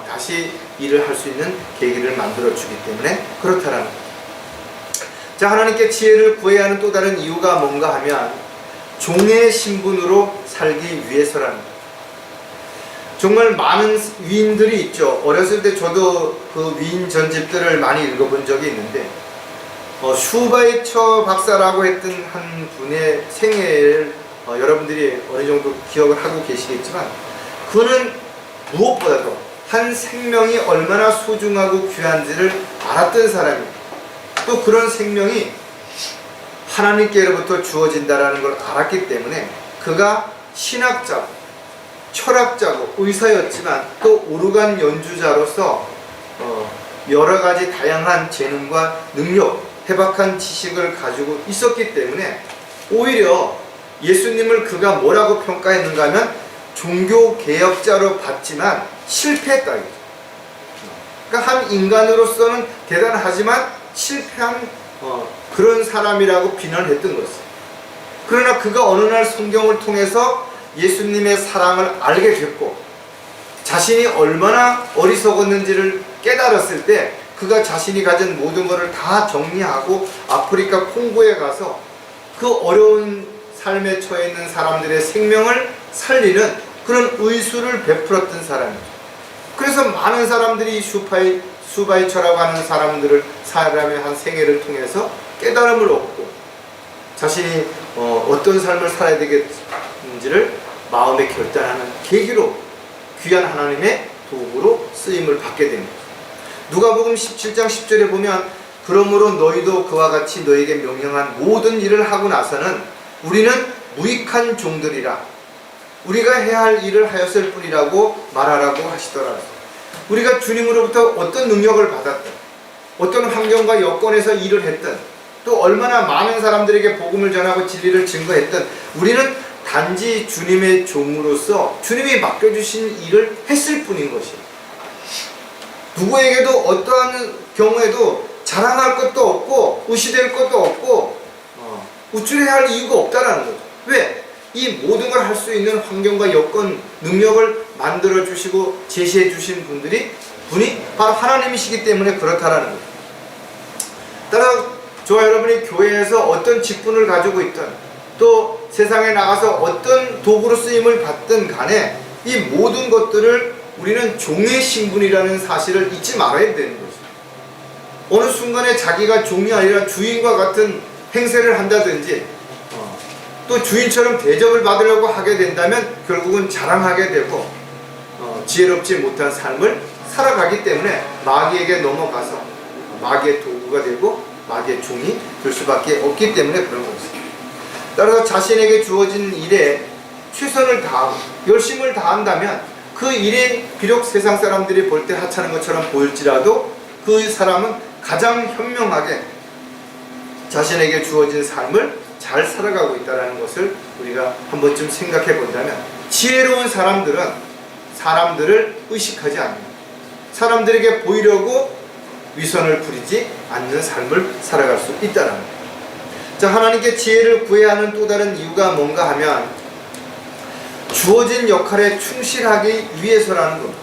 다시 일을 할 수 있는 계기를 만들어 주기 때문에 그렇다라는 거죠. 자, 하나님께 지혜를 구해야 하는 또 다른 이유가 뭔가 하면 종의 신분으로 살기 위해서라는 거예요. 정말 많은 위인들이 있죠. 어렸을 때 저도 그 위인 전집들을 많이 읽어본 적이 있는데 슈바이처 박사라고 했던 한 분의 생애를 여러분들이 어느 정도 기억을 하고 계시겠지만, 그는 무엇보다도 한 생명이 얼마나 소중하고 귀한지를 알았던 사람이에요. 또 그런 생명이 하나님께로부터 주어진다라는 걸 알았기 때문에 그가 신학자고 철학자고 의사였지만 또 오르간 연주자로서 여러 가지 다양한 재능과 능력, 해박한 지식을 가지고 있었기 때문에 오히려 예수님을 그가 뭐라고 평가했는가 하면 종교개혁자로 봤지만 실패했다. 그러니까 한 인간으로서는 대단하지만 실패한 그런 사람이라고 비난했던 것이에요. 그러나 그가 어느 날 성경을 통해서 예수님의 사랑을 알게 됐고 자신이 얼마나 어리석었는지를 깨달았을 때 그가 자신이 가진 모든 것을 다 정리하고 아프리카 콩고에 가서 그 어려운 삶에 처해 있는 사람들의 생명을 살리는 그런 의술을 베풀었던 사람이죠. 그래서 많은 사람들이 슈바이처라고 하는 사람의 한 생애를 통해서 깨달음을 얻고 자신이 어떤 삶을 살아야 되겠는지를 마음에 결단하는 계기로 귀한 하나님의 도구로 쓰임을 받게 됩니다. 누가복음 17장 10절에 보면 그러므로 너희도 그와 같이 너에게 명령한 모든 일을 하고 나서는 우리는 무익한 종들이라 우리가 해야 할 일을 하였을 뿐이라고 말하라고 하시더라. 우리가 주님으로부터 어떤 능력을 받았든 어떤 환경과 여건에서 일을 했든 또 얼마나 많은 사람들에게 복음을 전하고 진리를 증거했든 우리는 단지 주님의 종으로서 주님이 맡겨주신 일을 했을 뿐인 것이에요. 누구에게도 어떠한 경우에도 자랑할 것도 없고 의시될 것도 없고 우쭐해야 할 이유가 없다라는 거죠. 왜? 이 모든 걸 할 수 있는 환경과 여건, 능력을 만들어 주시고 제시해 주신 분이 바로 하나님이시기 때문에 그렇다라는 거죠. 따라 저와 여러분이 교회에서 어떤 직분을 가지고 있든 또 세상에 나가서 어떤 도구로 쓰임을 받든 간에 이 모든 것들을 우리는 종의 신분이라는 사실을 잊지 말아야 되는 거죠. 어느 순간에 자기가 종이 아니라 주인과 같은 행세를 한다든지 또 주인처럼 대접을 받으려고 하게 된다면 결국은 자랑하게 되고 지혜롭지 못한 삶을 살아가기 때문에 마귀에게 넘어가서 마귀의 도구가 되고 마귀의 종이 될 수밖에 없기 때문에 그런 것입니다. 따라서 자신에게 주어진 일에 최선을 다하고 열심을 다한다면 그 일이 비록 세상 사람들이 볼 때 하찮은 것처럼 보일지라도 그 사람은 가장 현명하게 자신에게 주어진 삶을 잘 살아가고 있다는 것을 우리가 한 번쯤 생각해 본다면, 지혜로운 사람들은 사람들을 의식하지 않는, 사람들에게 보이려고 위선을 부리지 않는 삶을 살아갈 수 있다는 것. 자, 하나님께 지혜를 구해야 하는 또 다른 이유가 뭔가 하면 주어진 역할에 충실하기 위해서라는 겁니다.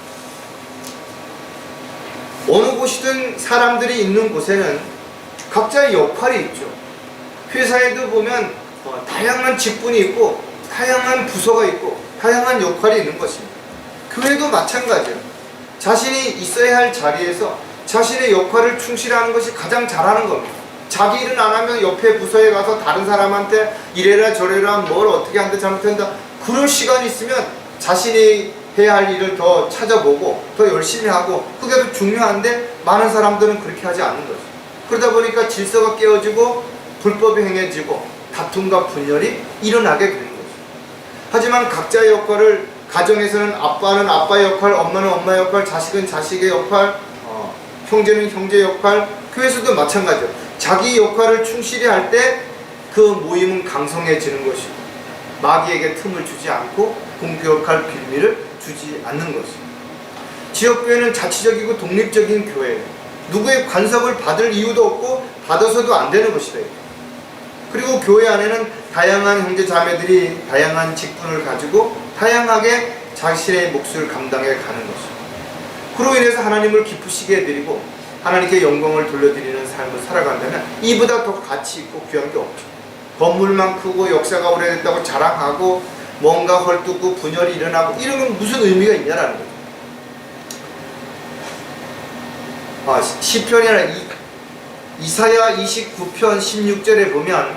어느 곳이든 사람들이 있는 곳에는 각자의 역할이 있죠. 회사에도 보면 다양한 직분이 있고 다양한 부서가 있고 다양한 역할이 있는 것입니다. 교회도 마찬가지예요. 자신이 있어야 할 자리에서 자신의 역할을 충실하는 것이 가장 잘하는 겁니다. 자기 일은 안 하면 옆에 부서에 가서 다른 사람한테 이래라 저래라 뭘 어떻게 한다 잘못한다 그럴 시간이 있으면 자신이 해야 할 일을 더 찾아보고 더 열심히 하고, 그게 더 중요한데 많은 사람들은 그렇게 하지 않는 거죠. 그러다 보니까 질서가 깨어지고 불법이 행해지고 다툼과 분열이 일어나게 되는 거죠. 하지만 각자의 역할을, 가정에서는 아빠는 아빠의 역할, 엄마는 엄마의 역할, 자식은 자식의 역할, 형제는 형제의 역할, 교회에서도 마찬가지예요. 자기 역할을 충실히 할 때 그 모임은 강성해지는 것이고 마귀에게 틈을 주지 않고 공격할 빌미를 주지 않는 것이죠. 지역교회는 자치적이고 독립적인 교회예요. 누구의 간섭을 받을 이유도 없고 받아서도 안 되는 것이다. 그리고 교회 안에는 다양한 형제 자매들이 다양한 직분을 가지고 다양하게 자신의 몫을 감당해 가는 것이죠. 그로 인해서 하나님을 기쁘시게 해드리고 하나님께 영광을 돌려드리는 삶을 살아간다면 이보다 더 가치 있고 귀한 게 없죠. 건물만 크고 역사가 오래됐다고 자랑하고 뭔가 헐뜯고 분열이 일어나고 이런 건 무슨 의미가 있냐라는 거죠. 시편이 아니라 이사야 29편 16절에 보면,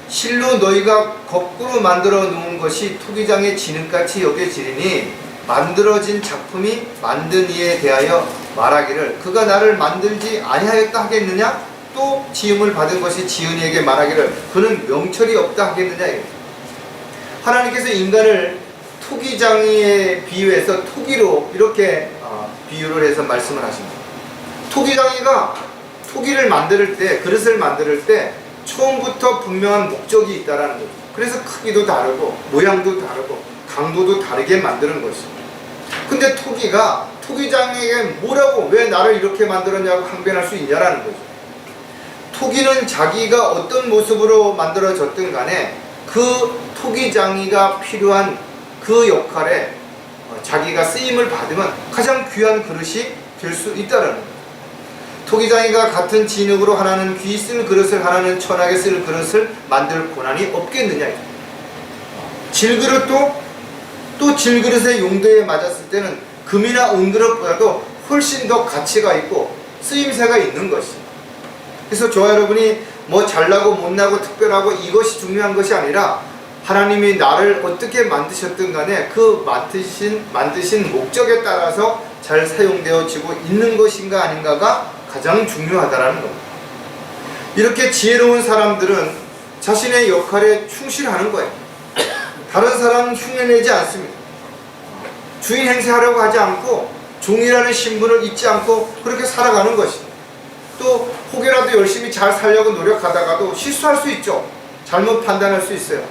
실로 너희가 거꾸로 만들어 놓은 것이 토기장의 진흙같이 여겨지리니 만들어진 작품이 만든 이에 대하여 말하기를 그가 나를 만들지 아니하였다 하겠느냐? 또 지음을 받은 것이 지은 이에게 말하기를 그는 명철이 없다 하겠느냐? 하나님께서 인간을 토기장이에 비유해서 토기로 이렇게 비유를 해서 말씀을 하십니다. 토기장이가 토기를 만들 때, 그릇을 만들 때 처음부터 분명한 목적이 있다라는 거죠. 그래서 크기도 다르고 모양도 다르고 강도도 다르게 만드는 것입니다. 근데 토기가 토기장에게 뭐라고 왜 나를 이렇게 만들었냐고 항변할 수 있냐라는 거죠. 토기는 자기가 어떤 모습으로 만들어졌든 간에 그 토기장이가 필요한 그 역할에 자기가 쓰임을 받으면 가장 귀한 그릇이 될 수 있다는 거예요. 토기장이가 같은 진흙으로 하나는 귀 쓸 그릇을 하나는 천하게 쓸 그릇을 만들 권한이 없겠느냐. 질그릇도 또 질그릇의 용도에 맞았을 때는 금이나 은그릇보다도 훨씬 더 가치가 있고 쓰임새가 있는 것입니다. 그래서 저와 여러분이 뭐 잘나고 못나고 특별하고 이것이 중요한 것이 아니라 하나님이 나를 어떻게 만드셨든 간에 그 만드신 목적에 따라서 잘 사용되어지고 있는 것인가 아닌가가 가장 중요하다는 겁니다. 이렇게 지혜로운 사람들은 자신의 역할에 충실하는 거예요. 다른 사람은 흉내내지 않습니다. 주인 행세하려고 하지 않고 종이라는 신분을 잊지 않고 그렇게 살아가는 것입니다. 또 혹여라도 열심히 잘 살려고 노력하다가도 실수할 수 있죠. 잘못 판단할 수 있어요.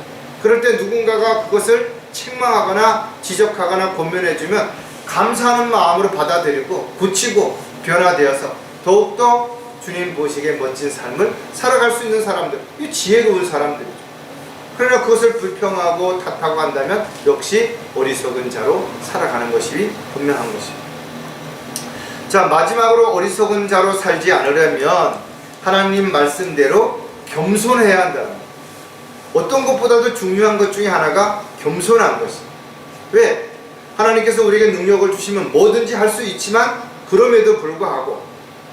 그럴 때 누군가가 그것을 책망하거나 지적하거나 권면해주면 감사하는 마음으로 받아들이고 고치고 변화되어서 더욱더 주님 보시기에 멋진 삶을 살아갈 수 있는 사람들, 이 지혜로운 사람들이죠. 그러나 그것을 불평하고 탓하고 한다면 역시 어리석은 자로 살아가는 것이 분명한 것입니다. 자, 마지막으로 어리석은 자로 살지 않으려면 하나님 말씀대로 겸손해야 한다. 어떤 것보다도 중요한 것 중에 하나가 겸손한 것입니다. 왜? 하나님께서 우리에게 능력을 주시면 뭐든지 할 수 있지만 그럼에도 불구하고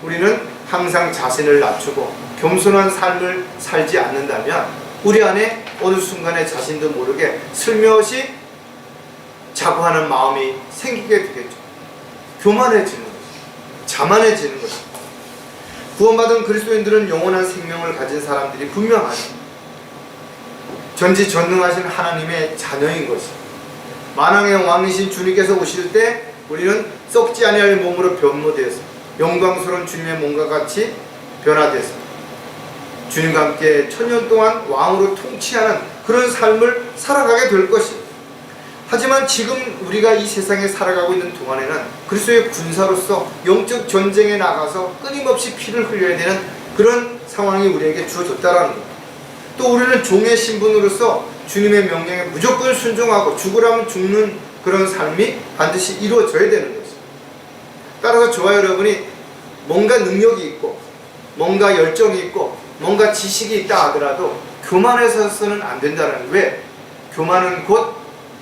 우리는 항상 자신을 낮추고 겸손한 삶을 살지 않는다면 우리 안에 어느 순간에 자신도 모르게 슬며시 자고하는 마음이 생기게 되겠죠. 교만해지는 거죠. 자만해지는 거죠. 구원받은 그리스도인들은 영원한 생명을 가진 사람들이 분명하죠. 전지전능하신 하나님의 자녀인 것이죠. 만왕의 왕이신 주님께서 오실 때 우리는 썩지 아니할 몸으로 변모되어서 영광스러운 주님의 몸과 같이 변화되어서 주님과 함께 천년 동안 왕으로 통치하는 그런 삶을 살아가게 될 것입니다. 하지만 지금 우리가 이 세상에 살아가고 있는 동안에는 그리스도의 군사로서 영적 전쟁에 나가서 끊임없이 피를 흘려야 되는 그런 상황이 우리에게 주어졌다라는 겁니다. 또 우리는 종의 신분으로서 주님의 명령에 무조건 순종하고 죽으라면 죽는 그런 삶이 반드시 이루어져야 되는 것입니다. 따라서 저와 여러분이 뭔가 능력이 있고 뭔가 열정이 있고 뭔가 지식이 있다 하더라도 교만해서는 안 된다는. 왜? 교만은 곧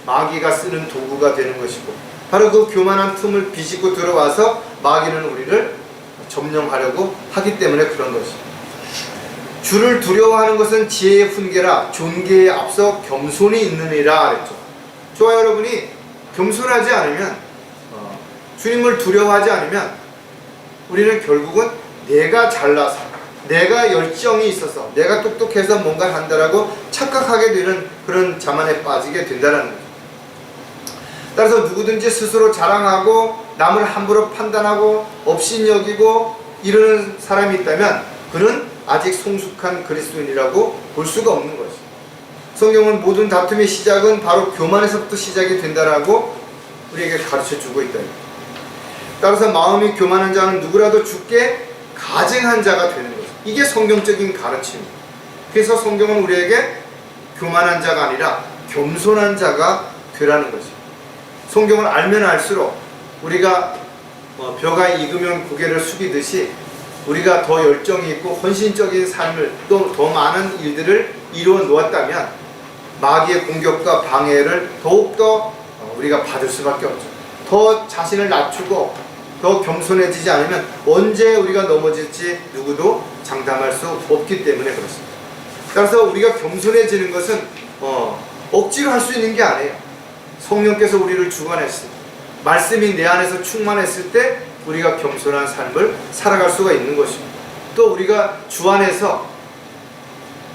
마귀가 쓰는 도구가 되는 것이고 바로 그 교만한 틈을 비집고 들어와서 마귀는 우리를 점령하려고 하기 때문에 그런 것입니다. 주를 두려워하는 것은 지혜의 훈계라 존귀에 앞서 겸손이 있느니라 그랬죠. 저와 여러분이 겸손하지 않으면 주님을 두려워하지 않으면 우리는 결국은 내가 잘나서 내가 열정이 있어서 내가 똑똑해서 뭔가 한다라고 착각하게 되는 그런 자만에 빠지게 된다는 거죠. 따라서 누구든지 스스로 자랑하고 남을 함부로 판단하고 업신여기고 이러는 사람이 있다면 그는 아직 성숙한 그리스도인이라고 볼 수가 없는 것이죠. 성경은 모든 다툼의 시작은 바로 교만에서부터 시작이 된다라고 우리에게 가르쳐주고 있다. 따라서 마음이 교만한 자는 누구라도 죽게 가증한 자가 되는 거죠. 이게 성경적인 가르침입니다. 그래서 성경은 우리에게 교만한 자가 아니라 겸손한 자가 되라는 것이죠. 성경을 알면 알수록 우리가 벼가 익으면 고개를 숙이듯이 우리가 더 열정이 있고 헌신적인 삶을 또 더 많은 일들을 이루어 놓았다면 마귀의 공격과 방해를 더욱더 우리가 받을 수밖에 없죠. 더 자신을 낮추고 더 겸손해지지 않으면 언제 우리가 넘어질지 누구도 장담할 수 없기 때문에 그렇습니다. 따라서 우리가 겸손해지는 것은 억지로 할 수 있는 게 아니에요. 성령께서 우리를 주관했을 때, 말씀이 내 안에서 충만했을 때 우리가 겸손한 삶을 살아갈 수가 있는 것입니다. 또 우리가 주 안에서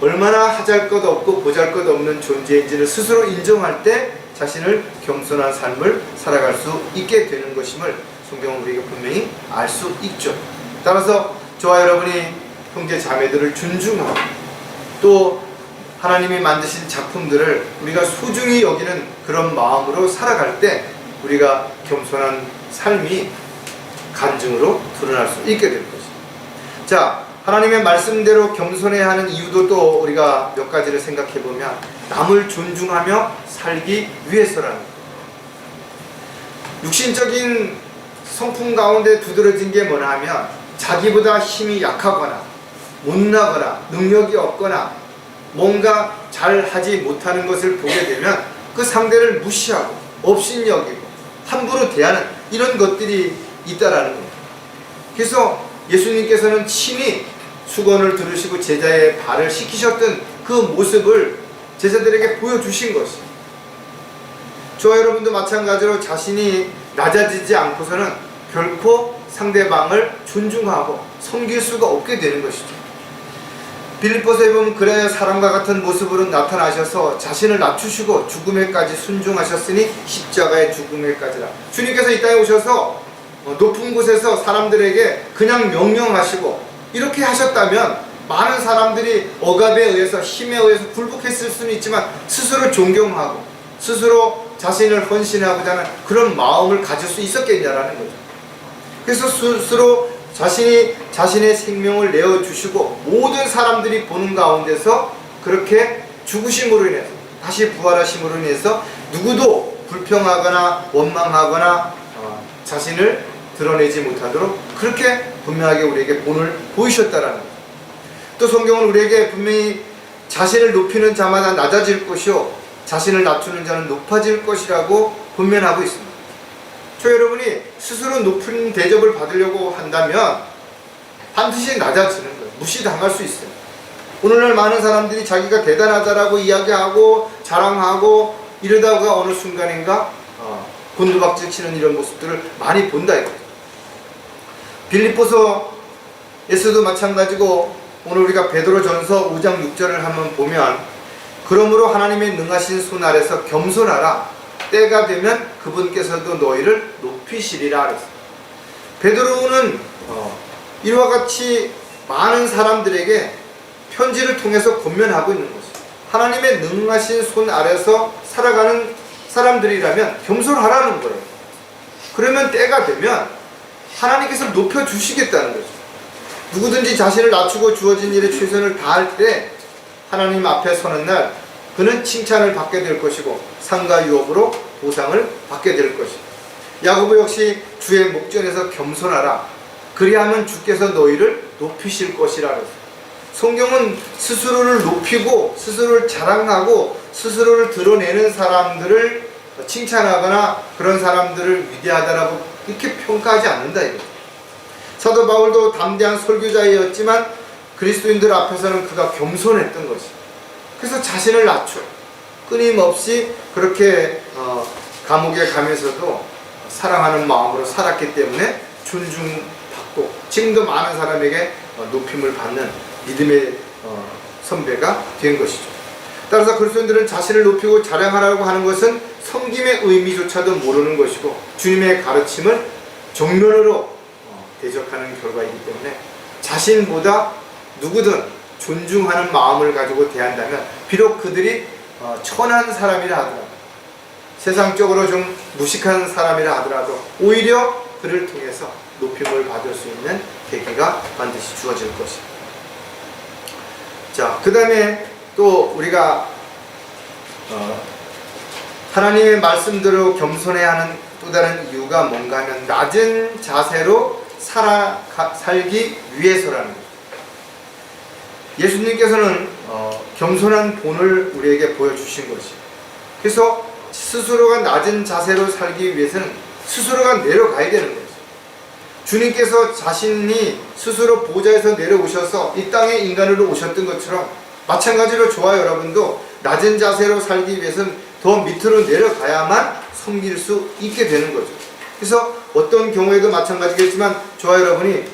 얼마나 하잘것없고 보잘것없는 존재인지를 스스로 인정할 때 자신을 겸손한 삶을 살아갈 수 있게 되는 것임을 성경은 우리에게 분명히 알 수 있죠. 따라서 저와 여러분이 형제 자매들을 존중하고 또 하나님이 만드신 작품들을 우리가 소중히 여기는 그런 마음으로 살아갈 때 우리가 겸손한 삶이 간증으로 드러날 수 있게 될 것입니다. 자, 하나님의 말씀대로 겸손해야 하는 이유도 또 우리가 몇 가지를 생각해 보면 남을 존중하며 살기 위해서라는 거예요. 육신적인 성품 가운데 두드러진 게 뭐냐 하면 자기보다 힘이 약하거나 못나거나 능력이 없거나 뭔가 잘하지 못하는 것을 보게 되면 그 상대를 무시하고 업신여기고 함부로 대하는 이런 것들이 있다라는 거예요. 그래서 예수님께서는 친히 수건을 두르시고 제자의 발을 씻기셨던 그 모습을 제자들에게 보여주신 것이에요. 저와 여러분도 마찬가지로 자신이 낮아지지 않고서는 결코 상대방을 존중하고 섬길 수가 없게 되는 것이죠. 빌립보서에 보면 그래야 사람과 같은 모습으로 나타나셔서 자신을 낮추시고 죽음에까지 순종하셨으니 십자가의 죽음에까지라. 주님께서 이 땅에 오셔서 높은 곳에서 사람들에게 그냥 명령하시고 이렇게 하셨다면 많은 사람들이 억압에 의해서 힘에 의해서 굴복했을 수는 있지만 스스로 존경하고 스스로 자신을 헌신하고자 하는 그런 마음을 가질 수 있었겠냐라는 거죠. 그래서 스스로 자신이 자신의 생명을 내어주시고 모든 사람들이 보는 가운데서 그렇게 죽으심으로 인해서 다시 부활하심으로 인해서 누구도 불평하거나 원망하거나 자신을 드러내지 못하도록 그렇게 분명하게 우리에게 본을 보이셨다라는 거죠. 또 성경은 우리에게 분명히 자신을 높이는 자마다 낮아질 것이요 자신을 낮추는 자는 높아질 것이라고 분명하고 있습니다. 저 여러분이 스스로 높은 대접을 받으려고 한다면 반드시 낮아지는 거예요. 무시당할 수 있어요. 오늘날 많은 사람들이 자기가 대단하다라고 이야기하고 자랑하고 이러다가 어느 순간인가 곤두박질 치는 이런 모습들을 많이 본다 이거죠. 빌립보서에서도 마찬가지고 오늘 우리가 베드로전서 5장 6절을 한번 보면 그러므로 하나님의 능하신 손 아래서 겸손하라 때가 되면 그분께서도 너희를 높이시리라 그랬어요. 베드로는 이와 같이 많은 사람들에게 편지를 통해서 권면하고 있는 것이죠. 하나님의 능하신 손 아래서 살아가는 사람들이라면 겸손하라는 거예요. 그러면 때가 되면 하나님께서 높여주시겠다는 거죠. 누구든지 자신을 낮추고 주어진 일에 최선을 다할 때 하나님 앞에 서는 날 그는 칭찬을 받게 될 것이고 상과 유업으로 보상을 받게 될 것이고 야고보 역시 주의 목전에서 겸손하라 그리하면 주께서 너희를 높이실 것이라 그랬어요. 성경은 스스로를 높이고 스스로를 자랑하고 스스로를 드러내는 사람들을 칭찬하거나 그런 사람들을 위대하다라고 이렇게 평가하지 않는다 이거죠. 사도 바울도 담대한 설교자였지만 그리스도인들 앞에서는 그가 겸손했던 것이. 그래서 자신을 낮춰 끊임없이 그렇게 감옥에 가면서도 사랑하는 마음으로 살았기 때문에 존중받고 지금도 많은 사람에게 높임을 받는 믿음의 선배가 된 것이죠. 따라서 그리스도인들은 자신을 높이고 자랑하라고 하는 것은 섬김의 의미조차도 모르는 것이고 주님의 가르침을 정면으로 대적하는 결과이기 때문에 자신보다 누구든 존중하는 마음을 가지고 대한다면 비록 그들이 천한 사람이라 하더라도 세상적으로 좀 무식한 사람이라 하더라도 오히려 그를 통해서 높임을 받을 수 있는 계기가 반드시 주어질 것입니다. 자, 그 다음에 또 우리가 하나님의 말씀대로 겸손해야 하는 또 다른 이유가 뭔가 하면 낮은 자세로 살기 위해서라는 거죠. 예수님께서는 겸손한 본을 우리에게 보여주신 것이에요. 그래서 스스로가 낮은 자세로 살기 위해서는 스스로가 내려가야 되는 거죠. 주님께서 자신이 스스로 보좌에서 내려오셔서 이 땅에 인간으로 오셨던 것처럼 마찬가지로 저와 여러분도 낮은 자세로 살기 위해서는 더 밑으로 내려가야만 섬길 수 있게 되는 거죠. 그래서 어떤 경우에도 마찬가지겠지만 저와 여러분이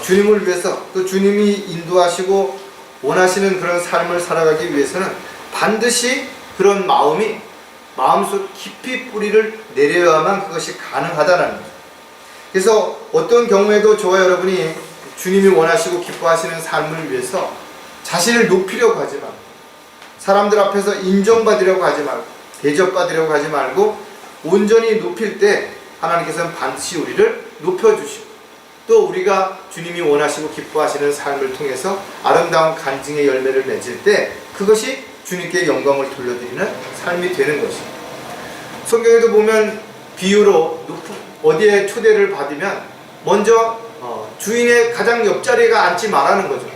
주님을 위해서 또 주님이 인도하시고 원하시는 그런 삶을 살아가기 위해서는 반드시 그런 마음이 마음속 깊이 뿌리를 내려야만 그것이 가능하다는 거죠. 그래서 어떤 경우에도 저와 여러분이 주님이 원하시고 기뻐하시는 삶을 위해서 자신을 높이려고 하지 말고 사람들 앞에서 인정받으려고 하지 말고 대접받으려고 하지 말고 온전히 높일 때 하나님께서는 반드시 우리를 높여주시고 또 우리가 주님이 원하시고 기뻐하시는 삶을 통해서 아름다운 간증의 열매를 맺을 때 그것이 주님께 영광을 돌려드리는 삶이 되는 것입니다. 성경에도 보면 비유로 어디에 초대를 받으면 먼저 주인의 가장 옆자리에 앉지 말라는 거죠.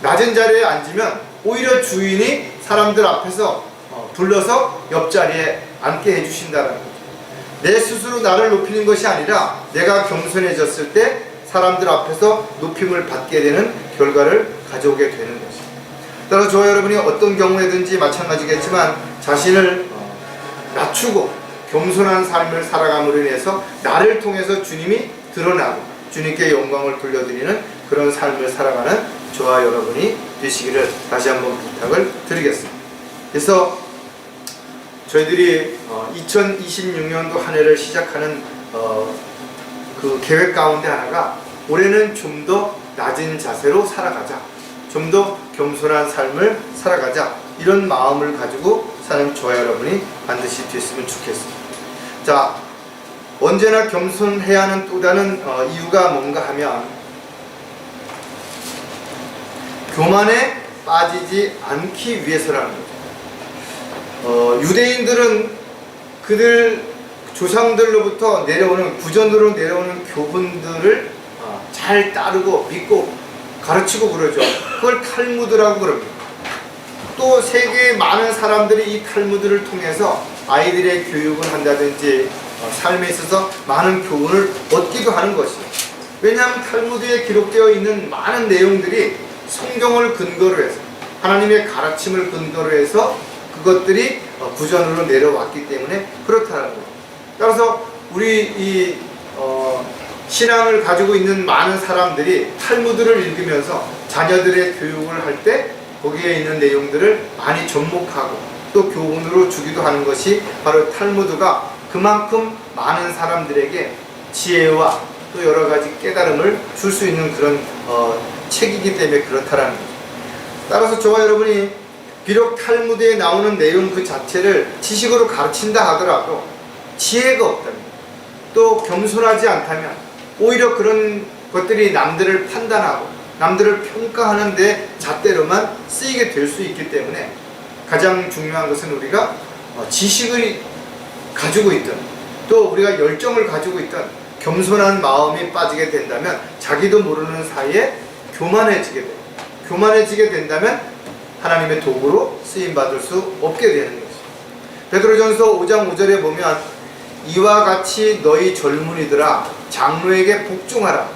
낮은 자리에 앉으면 오히려 주인이 사람들 앞에서 불러서 옆자리에 앉게 해주신다는 거죠. 내 스스로 나를 높이는 것이 아니라 내가 겸손해졌을 때 사람들 앞에서 높임을 받게 되는 결과를 가져오게 되는 것입니다. 따라서 저와 여러분이 어떤 경우에든지 마찬가지겠지만 자신을 낮추고 겸손한 삶을 살아감으로 인해서 나를 통해서 주님이 드러나고 주님께 영광을 돌려드리는 그런 삶을 살아가는 저와 여러분이 되시기를 다시 한번 부탁을 드리겠습니다. 그래서 저희들이 2026년도 한 해를 시작하는 그 계획 가운데 하나가 올해는 좀 더 낮은 자세로 살아가자, 좀 더 겸손한 삶을 살아가자, 이런 마음을 가지고 사는 저와 여러분이 반드시 됐으면 좋겠습니다. 자, 언제나 겸손해야 하는 또 다른 이유가 뭔가 하면 교만에 빠지지 않기 위해서라는 거죠. 유대인들은 그들 조상들로부터 내려오는 구전으로 내려오는 교훈들을 잘 따르고 믿고 가르치고 그러죠. 그걸 탈무드라고 그럽니다. 또 세계의 많은 사람들이 이 탈무드를 통해서 아이들의 교육을 한다든지 삶에 있어서 많은 교훈을 얻기도 하는 것이에요. 왜냐하면 탈무드에 기록되어 있는 많은 내용들이 성경을 근거로 해서 하나님의 가르침을 근거로 해서 그것들이 구전으로 내려왔기 때문에 그렇다는 거예요. 따라서 우리 이 신앙을 가지고 있는 많은 사람들이 탈무드를 읽으면서 자녀들의 교육을 할 때 거기에 있는 내용들을 많이 접목하고 또 교훈으로 주기도 하는 것이 바로 탈무드가 그만큼 많은 사람들에게 지혜와 또 여러 가지 깨달음을 줄 수 있는 그런 책이기 때문에 그렇다라는 거죠. 따라서 저와 여러분이 비록 탈무드에 나오는 내용 그 자체를 지식으로 가르친다 하더라도 지혜가 없다면 또 겸손하지 않다면 오히려 그런 것들이 남들을 판단하고 남들을 평가하는 데 잣대로만 쓰이게 될 수 있기 때문에 가장 중요한 것은 우리가 지식을 가지고 있든 또 우리가 열정을 가지고 있든 겸손한 마음이 빠지게 된다면 자기도 모르는 사이에 교만해지게 된다면 하나님의 도구로 쓰임받을 수 없게 되는 것이죠. 베드로전서 5장 5절에 보면 이와 같이 너희 젊은이들아 장로에게 복종하라.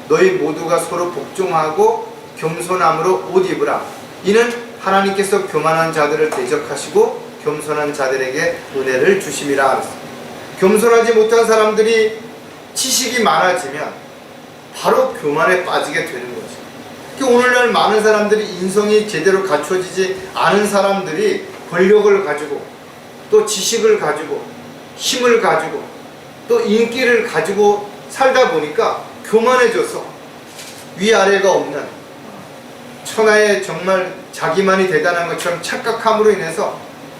너희 모두가 서로 복종하고 겸손함으로 옷 입으라. 이는 하나님께서 교만한 자들을 대적하시고 겸손한 자들에게 은혜를 주심이라. 겸손하지 못한 사람들이 지식이 많아지면 바로 교만에 빠지게 되는 거죠. 오늘날 많은 사람들이 인성이 제대로 갖춰지지 않은 사람들이 권력을 가지고 또 지식을 가지고 힘을 가지고 또 인기를 가지고 살다 보니까 교만해져서 위아래가 없는 천하에 정말 자기만이 대단한 것처럼 착각함으로 인해서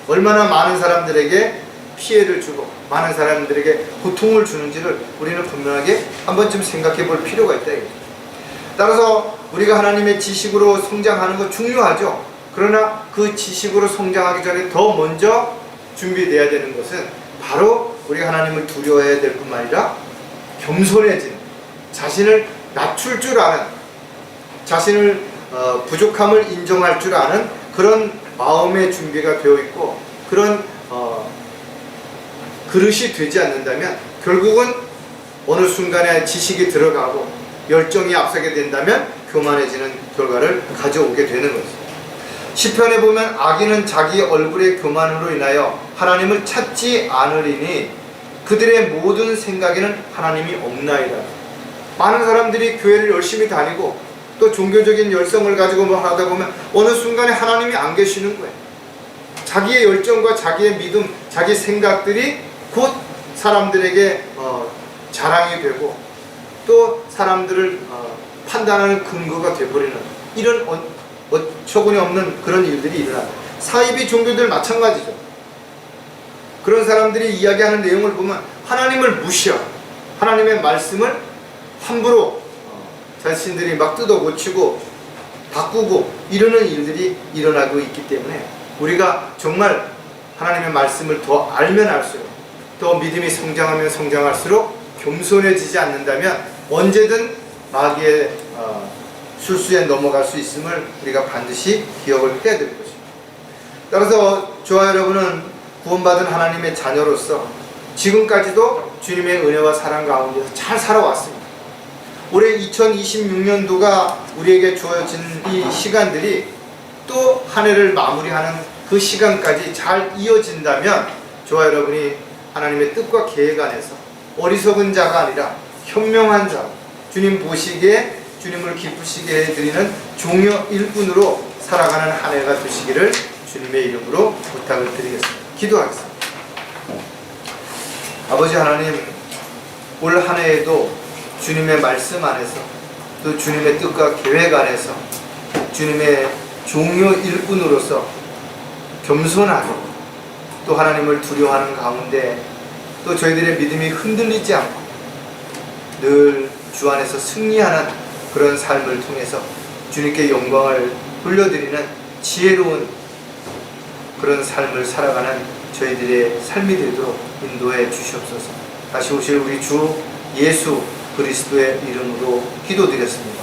얼마나 많은 사람들에게 피해를 주고 많은 사람들에게 고통을 주는지를 우리는 분명하게 한 번쯤 생각해 볼 필요가 있다 이거죠. 따라서 우리가 하나님의 지식으로 성장하는 것 중요하죠. 그러나 그 지식으로 성장하기 전에 더 먼저 준비되어야 되는 것은 바로 우리가 하나님을 두려워해야 될 뿐만 아니라 겸손해지는, 자신을 낮출 줄 아는, 자신을 부족함을 인정할 줄 아는 그런 마음의 준비가 되어 있고 그런 그릇이 되지 않는다면 결국은 어느 순간에 지식이 들어가고 열정이 앞서게 된다면 교만해지는 결과를 가져오게 되는 것입니다. 시편에 보면 악인은 자기 얼굴의 교만으로 인하여 하나님을 찾지 않으리니 그들의 모든 생각에는 하나님이 없나이다. 많은 사람들이 교회를 열심히 다니고 또 종교적인 열성을 가지고 뭐 하다 보면 어느 순간에 하나님이 안 계시는 거예요. 자기의 열정과 자기의 믿음, 자기 생각들이 곧 사람들에게 자랑이 되고 또 사람들을 판단하는 근거가 되어버리는 이런 어처구니 없는 그런 일들이 일어납니다. 사이비 종교들 마찬가지죠. 그런 사람들이 이야기하는 내용을 보면 하나님을 무시하고 하나님의 말씀을 함부로 자신들이 막 뜯어고치고 바꾸고 이러는 일들이 일어나고 있기 때문에 우리가 정말 하나님의 말씀을 더 알면 알수록 더 믿음이 성장하면 성장할수록 겸손해지지 않는다면 언제든 마귀의 술수에 넘어갈 수 있음을 우리가 반드시 기억을 해야 될 것입니다. 따라서 저와 여러분은 구원받은 하나님의 자녀로서 지금까지도 주님의 은혜와 사랑 가운데서 잘 살아왔습니다. 올해 2026년도가 우리에게 주어진 이 시간들이 또 한 해를 마무리하는 그 시간까지 잘 이어진다면 저와 여러분이 하나님의 뜻과 계획 안에서 어리석은 자가 아니라 현명한 자, 주님 보시기에 주님을 기쁘시게 해드리는 종여 일꾼으로 살아가는 한 해가 되시기를 주님의 이름으로 부탁을 드리겠습니다. 기도하겠습니다. 아버지 하나님, 올 한 해에도 주님의 말씀 안에서 또 주님의 뜻과 계획 안에서 주님의 종여 일꾼으로서 겸손하게 또 하나님을 두려워하는 가운데 또 저희들의 믿음이 흔들리지 않고 늘 주 안에서 승리하는 그런 삶을 통해서 주님께 영광을 돌려드리는 지혜로운 그런 삶을 살아가는 저희들의 삶이 되도록 인도해 주시옵소서. 다시 오실 우리 주 예수 그리스도의 이름으로 기도드렸습니다.